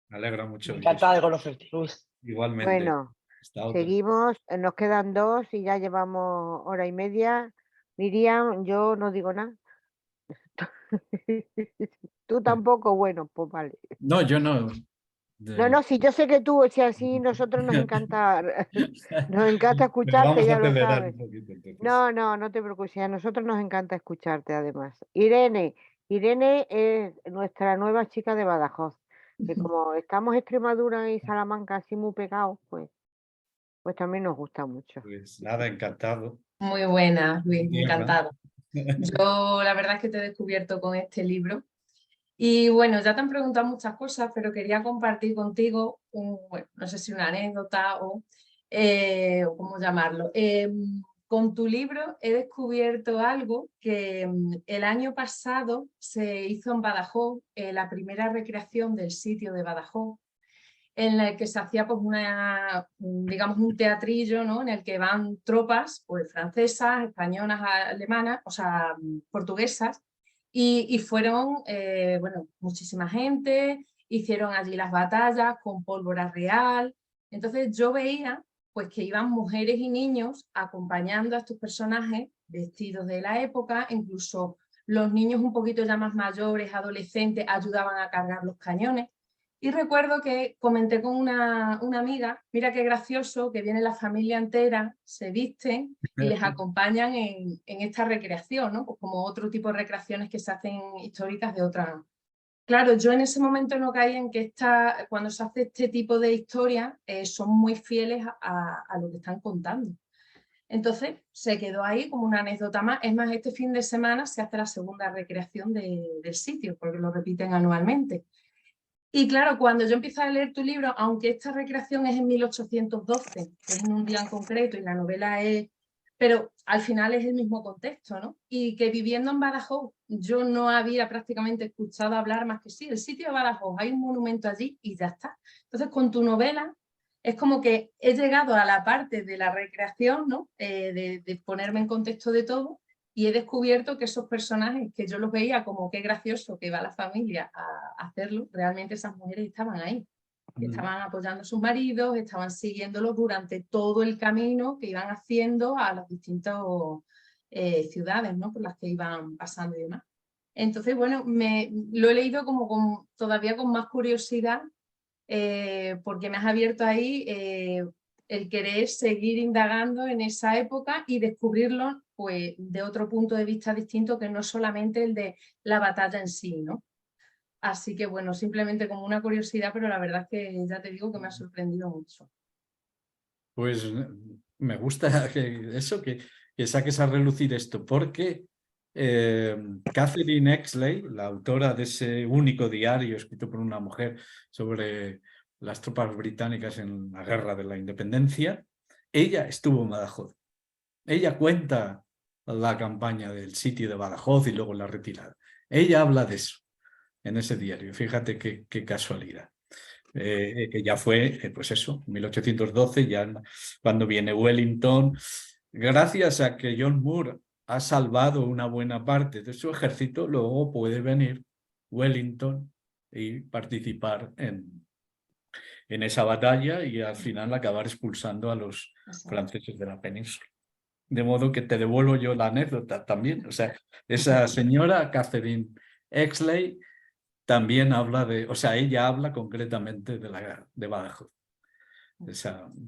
Me alegra mucho. Encantada de conocerte, Luis. Igualmente. Bueno, Esta otra. Seguimos, nos quedan 2 y ya llevamos hora y media. Miriam, yo no digo nada. Tú tampoco, bueno, pues vale. No, yo no. No, si yo sé que tú, si así nosotros nos encanta Pero escucharte, vamos a ya lo acelerar sabes. un poquito, entonces. No te preocupes, a nosotros nos encanta escucharte además. Irene es nuestra nueva chica de Badajoz, que como estamos Extremadura y Salamanca así muy pegados, pues también nos gusta mucho. Pues nada, encantado. Muy buena, Luis, Tierra. encantado. Yo la verdad es que te he descubierto con este libro. Y bueno, ya te han preguntado muchas cosas, pero quería compartir contigo, bueno, no sé si una anécdota o cómo llamarlo. Con tu libro he descubierto algo que el año pasado se hizo en Badajoz, la primera recreación del sitio de Badajoz, en el que se hacía pues digamos un teatrillo, ¿no? En el que van tropas pues, francesas, españolas, alemanas, o sea, portuguesas, y fueron, bueno, muchísima gente, hicieron allí las batallas con pólvora real. Entonces yo veía pues que iban mujeres y niños acompañando a estos personajes vestidos de la época, incluso los niños un poquito ya más mayores, adolescentes, ayudaban a cargar los cañones. Y recuerdo que comenté con una amiga, mira qué gracioso que viene la familia entera, se visten y les acompañan en esta recreación, ¿no? Pues como otro tipo de recreaciones que se hacen históricas de otra. Claro, yo en ese momento no caí en que cuando se hace este tipo de historias son muy fieles a lo que están contando. Entonces se quedó ahí como una anécdota más. Es más, este fin de semana se hace la segunda recreación del sitio, porque lo repiten anualmente. Y claro, cuando yo empiezo a leer tu libro, aunque esta recreación es en 1812, es en un día en concreto y la novela es... pero al final es el mismo contexto, ¿no? Y que viviendo en Badajoz yo no había prácticamente escuchado hablar más que sí, el sitio de Badajoz, hay un monumento allí y ya está. Entonces con tu novela es como que he llegado a la parte de la recreación, ¿no? De ponerme en contexto de todo. Y he descubierto que esos personajes que yo los veía como qué gracioso que va la familia a hacerlo, realmente esas mujeres estaban ahí. Estaban apoyando a sus maridos, estaban siguiéndolos durante todo el camino que iban haciendo a las distintas ciudades, ¿no? Por las que iban pasando y demás. Entonces, bueno, lo he leído como todavía con más curiosidad porque me has abierto ahí el querer seguir indagando en esa época y descubrirlo pues, de otro punto de vista distinto que no solamente el de la batalla en sí, ¿no? Así que bueno, simplemente como una curiosidad, pero la verdad es que ya te digo que me ha sorprendido mucho. Pues me gusta que saques a relucir esto, porque Catherine Exley, la autora de ese único diario escrito por una mujer sobre las tropas británicas en la guerra de la independencia, ella estuvo en Badajoz. Ella cuenta la campaña del sitio de Badajoz y luego la retirada. Ella habla de eso en ese diario. Fíjate qué casualidad. Que ya fue, pues eso, 1812, ya cuando viene Wellington, gracias a que John Moore ha salvado una buena parte de su ejército, luego puede venir Wellington y participar en esa batalla y al final acabar expulsando a los franceses de la península. De modo que te devuelvo yo la anécdota también. O sea, esa señora Catherine Exley también habla ella habla concretamente de Badajoz, de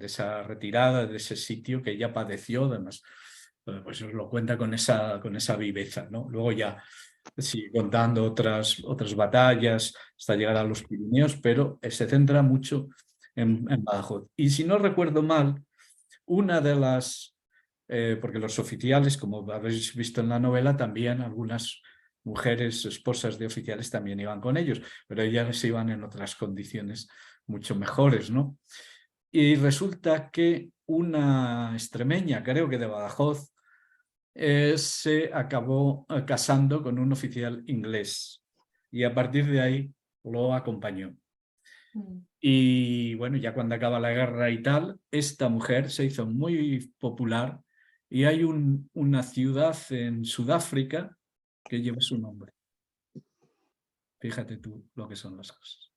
esa retirada, de ese sitio que ella padeció, además, pues os lo cuenta con esa viveza, ¿no? Luego ya sigue contando otras batallas hasta llegar a los Pirineos, pero se centra mucho en Badajoz. Y si no recuerdo mal, una de las, porque los oficiales, como habéis visto en la novela, también algunas mujeres, esposas de oficiales también iban con ellos, pero ellas iban en otras condiciones mucho mejores, ¿no? Y resulta que una extremeña, creo que de Badajoz, se acabó casando con un oficial inglés y a partir de ahí lo acompañó. Y bueno, ya cuando acaba la guerra y tal, esta mujer se hizo muy popular y hay una ciudad en Sudáfrica que lleva su nombre. Fíjate tú lo que son las cosas.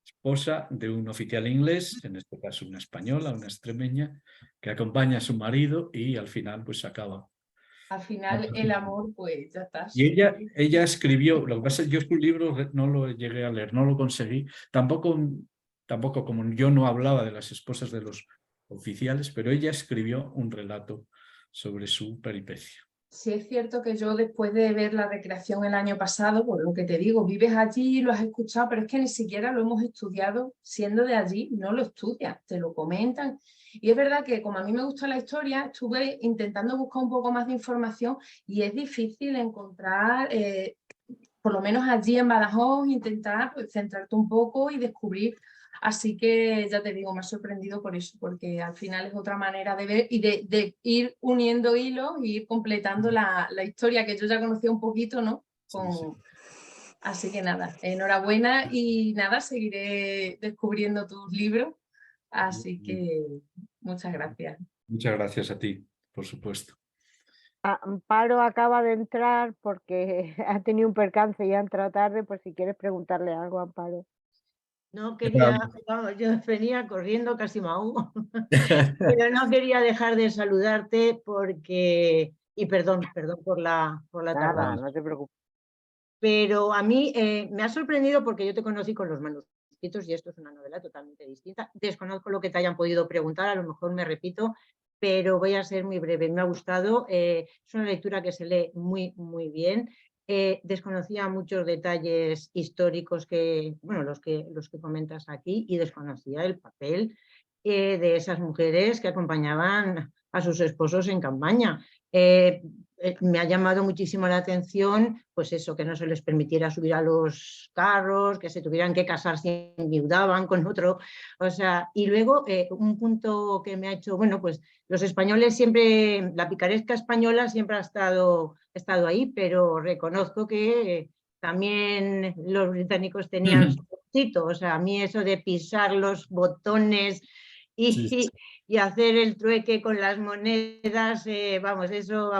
esposa de un oficial inglés, en este caso una española, una extremeña, que acompaña a su marido y al final pues se acaba. Al final el amor, pues ya está. Y ella escribió, lo que pasa es que yo su libro no lo llegué a leer, no lo conseguí, tampoco como yo no hablaba de las esposas de los oficiales, pero ella escribió un relato sobre su peripecia. Sí es cierto que yo después de ver la recreación el año pasado, por lo que te digo, vives allí, lo has escuchado, pero es que ni siquiera lo hemos estudiado siendo de allí, no lo estudias, te lo comentan. Y es verdad que como a mí me gusta la historia, estuve intentando buscar un poco más de información y es difícil encontrar, por lo menos allí en Badajoz, intentar pues, centrarte un poco y descubrir. Así que ya te digo, me ha sorprendido por eso, porque al final es otra manera de ver y de ir uniendo hilos e ir completando la historia que yo ya conocía un poquito, ¿no? Sí. Así que nada, enhorabuena y nada, seguiré descubriendo tus libros. Así que muchas gracias. Muchas gracias a ti, por supuesto. Amparo acaba de entrar porque ha tenido un percance y ha entrado tarde, por si quieres preguntarle algo, Amparo. No quería, yo venía corriendo casi me ahogo, pero no quería dejar de saludarte porque, y perdón por la tardanza. No te preocupes. Pero a mí me ha sorprendido porque yo te conocí con los manuscritos y esto es una novela totalmente distinta. Desconozco lo que te hayan podido preguntar, a lo mejor me repito, pero voy a ser muy breve. Me ha gustado, es una lectura que se lee muy, muy bien. Desconocía muchos detalles históricos los que comentas aquí y desconocía el papel de esas mujeres que acompañaban a sus esposos en campaña. Me ha llamado muchísimo la atención, pues eso, que no se les permitiera subir a los carros, que se tuvieran que casar si enviudaban con otro, o sea, y luego un punto que me ha hecho, bueno, pues los españoles siempre, la picaresca española siempre ha estado ahí, pero reconozco que también los británicos tenían su poquito, o sea, a mí eso de pisar los botones y hacer el trueque con las monedas, eso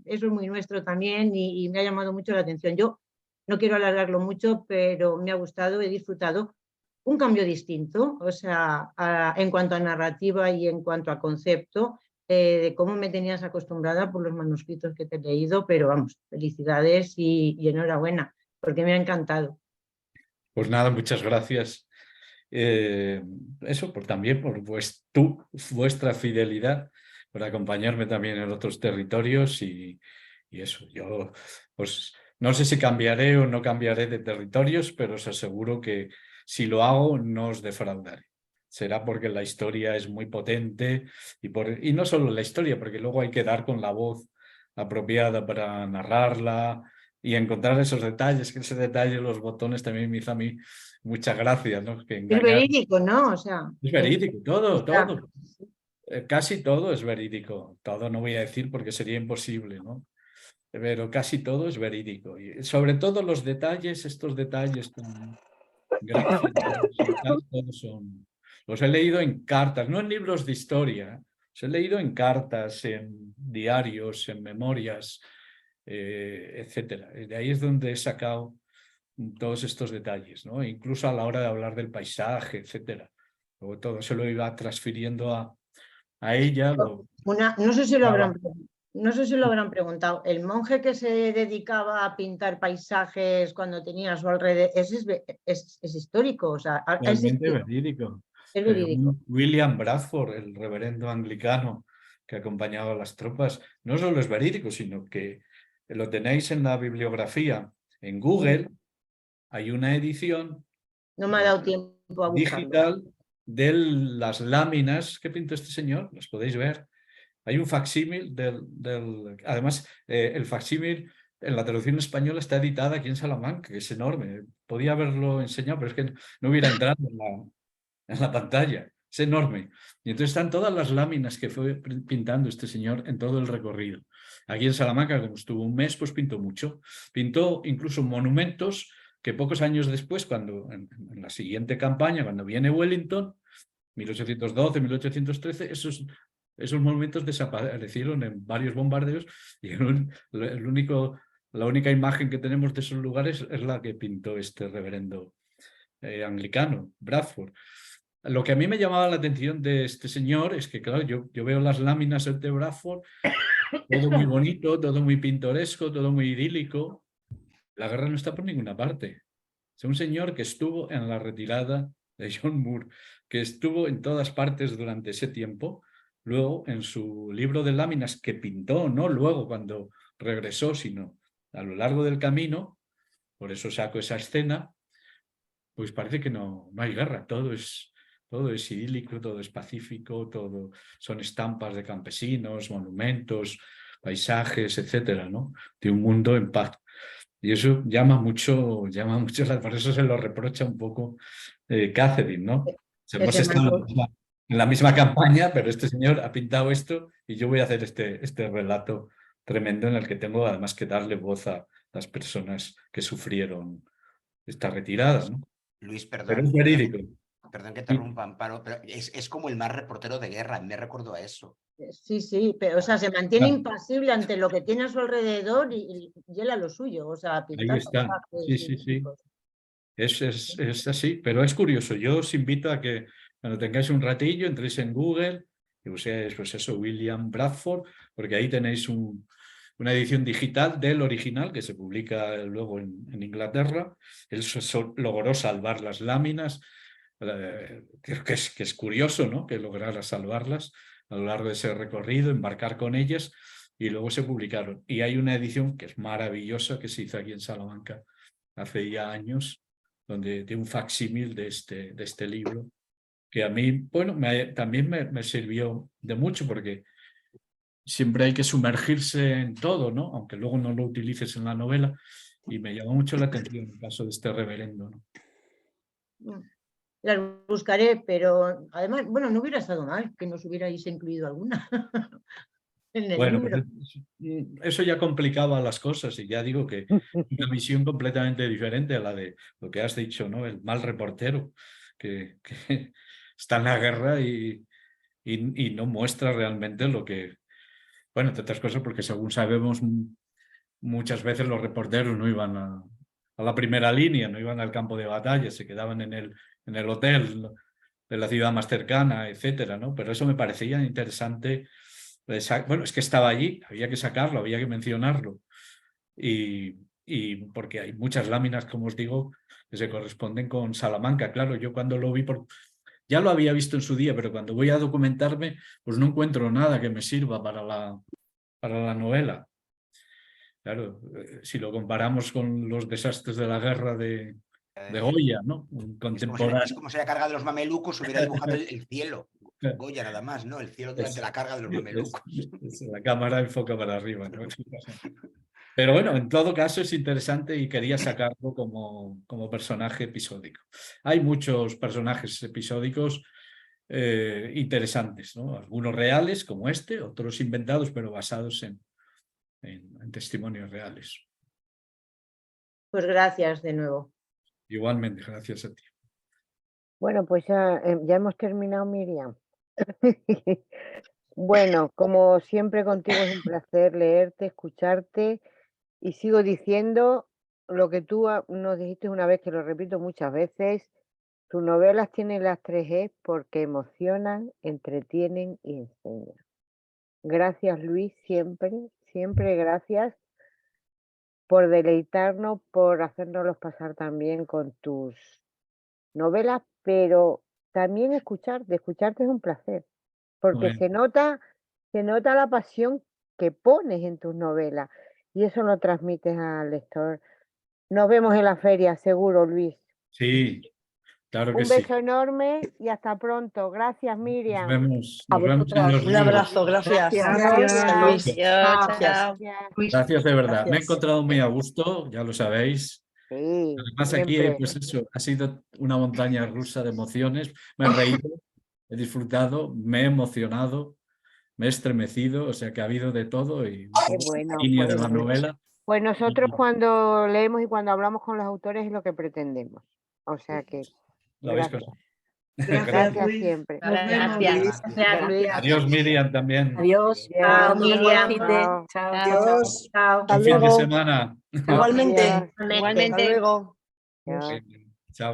es muy nuestro también y me ha llamado mucho la atención. Yo no quiero alargarlo mucho, pero me ha gustado, he disfrutado un cambio distinto, o sea, en cuanto a narrativa y en cuanto a concepto, de cómo me tenías acostumbrada por los manuscritos que te he leído, pero vamos, felicidades y enhorabuena, porque me ha encantado. Pues nada, muchas gracias. Eso también por vuestra fidelidad, por acompañarme también en otros territorios y eso, yo pues no sé si cambiaré o no cambiaré de territorios, pero os aseguro que si lo hago no os defraudaré. Será porque la historia es muy potente y no solo la historia, porque luego hay que dar con la voz apropiada para narrarla y encontrar esos detalles, que ese detalle, los botones también me hizo a mí muchas gracias, ¿no? Que es verídico, ¿no? O sea, es verídico, todo. Casi todo es verídico. Todo no voy a decir porque sería imposible, ¿no? Pero casi todo es verídico. Y sobre todo los detalles, estos detalles tan gráficos, todos son... Los he leído en cartas, no en libros de historia. Los he leído en cartas, en diarios, en memorias, etcétera. De ahí es donde he sacado todos estos detalles, ¿no? Incluso a la hora de hablar del paisaje, etcétera. Luego todo se lo iba transfiriendo a ella. No sé si lo habrán preguntado. El monje que se dedicaba a pintar paisajes cuando tenía a su alrededor, es histórico, o sea, realmente verídico. Es verídico. William Bradford, el reverendo anglicano que acompañaba a las tropas, no solo es verídico, sino que lo tenéis en la bibliografía, en Google. Hay una edición no me ha dado tiempo a digital de las láminas que pintó este señor, las podéis ver. Hay un facsímil además el facsímil en la traducción española está editada aquí en Salamanca, que es enorme. Podía haberlo enseñado, pero es que no hubiera entrado en la pantalla. Es enorme. Y entonces están todas las láminas que fue pintando este señor en todo el recorrido. Aquí en Salamanca, como estuvo un mes, pues pintó mucho. Pintó incluso monumentos que pocos años después, cuando en la siguiente campaña, cuando viene Wellington, 1812, 1813, esos monumentos desaparecieron en varios bombardeos y la única imagen que tenemos de esos lugares es la que pintó este reverendo anglicano, Bradford. Lo que a mí me llamaba la atención de este señor es que, claro, yo veo las láminas de Bradford, todo muy bonito, todo muy pintoresco, todo muy idílico. La guerra no está por ninguna parte. Es un señor que estuvo en la retirada de John Moore, que estuvo en todas partes durante ese tiempo. Luego, en su libro de láminas que pintó, no luego cuando regresó, sino a lo largo del camino, por eso saco esa escena, pues parece que no hay guerra, todo es idílico, todo es pacífico, todo son estampas de campesinos, monumentos, paisajes, etcétera, ¿no? De un mundo en paz. Y eso llama mucho, por eso se lo reprocha un poco Catherine, ¿no? Hemos estado en la misma campaña, pero este señor ha pintado esto y yo voy a hacer este relato tremendo en el que tengo además que darle voz a las personas que sufrieron esta retirada, ¿no? Luis, Pero perdón. es verídico. Perdón que te interrumpa, Amparo, pero es como el más reportero de guerra, me recuerdo a eso. Sí, pero o sea, se mantiene impasible ante lo que tiene a su alrededor y él a lo suyo, o sea, pintar. Ahí está, sí. Es así, pero es curioso. Yo os invito a que cuando tengáis un ratillo entréis en Google y busquéis, pues eso, William Bradford, porque ahí tenéis una edición digital del original que se publica luego en Inglaterra. Él logró salvar las láminas. Creo que es curioso, ¿no?, que lograra salvarlas a lo largo de ese recorrido, embarcar con ellas y luego se publicaron. Y hay una edición que es maravillosa que se hizo aquí en Salamanca hace ya años, donde tiene un facsímil de este libro, que a mí, bueno, también me sirvió de mucho porque siempre hay que sumergirse en todo, ¿no?, aunque luego no lo utilices en la novela, y me llamó mucho la atención el caso de este reverendo, ¿no? Las buscaré, pero además, bueno, no hubiera estado mal que nos hubierais incluido alguna en el Bueno, libro. pues eso ya complicaba las cosas y ya digo que una visión completamente diferente a la de lo que has dicho, ¿no? El mal reportero que está en la guerra y no muestra realmente lo que... Bueno, entre otras cosas porque según sabemos muchas veces los reporteros no iban a la primera línea, no iban al campo de batalla, se quedaban en el hotel de la ciudad más cercana, etcétera, ¿no? Pero eso me parecía interesante. Bueno, es que estaba allí, había que sacarlo, había que mencionarlo. Y porque hay muchas láminas, como os digo, que se corresponden con Salamanca. Claro, yo cuando lo vi, ya lo había visto en su día, pero cuando voy a documentarme, pues no encuentro nada que me sirva para la novela. Claro, si lo comparamos con los desastres de la guerra de Goya, ¿no? Contemporáneo. Es como si la carga de los mamelucos hubiera dibujado el cielo. Goya nada más, ¿no? El cielo durante la carga de los mamelucos. La cámara enfoca para arriba, ¿no? Pero bueno, en todo caso es interesante y quería sacarlo como personaje episódico. Hay muchos personajes episódicos interesantes, ¿no? Algunos reales como este, otros inventados pero basados en testimonios reales. Pues gracias de nuevo. Igualmente, gracias a ti. Bueno, pues ya hemos terminado, Miriam. Bueno, como siempre contigo es un placer leerte, escucharte y sigo diciendo lo que tú nos dijiste una vez, que lo repito muchas veces, tus novelas tienen las 3 E porque emocionan, entretienen y enseñan. Gracias, Luis, siempre gracias por deleitarnos, por hacérnoslos pasar también con tus novelas, pero también escucharte es un placer, porque Bueno. se nota la pasión que pones en tus novelas y eso lo transmites al lector. Nos vemos en la feria, seguro, Luis. Sí, claro que Un sí. beso enorme y hasta pronto. Gracias, Miriam. Nos vemos en 2000. Un abrazo, gracias. Gracias. Luis. Chao. Gracias de verdad. Gracias. Me he encontrado muy a gusto, ya lo sabéis. Sí, Además aquí, siempre. pues eso, ha sido una montaña rusa de emociones. Me he reído, he disfrutado, me he emocionado, me he estremecido, o sea que ha habido de todo y Bueno, línea de la novela. pues nosotros cuando leemos y cuando hablamos con los autores es lo que pretendemos. O sea que Lo habéis gracias. conseguido. Gracias siempre. Gracias. Adiós, Miriam, también. Adiós. Chao, Miriam. Chao. Chao. Adiós. Chao. Buen fin de semana. Igualmente. Adiós. Hasta luego. Adiós. Chao.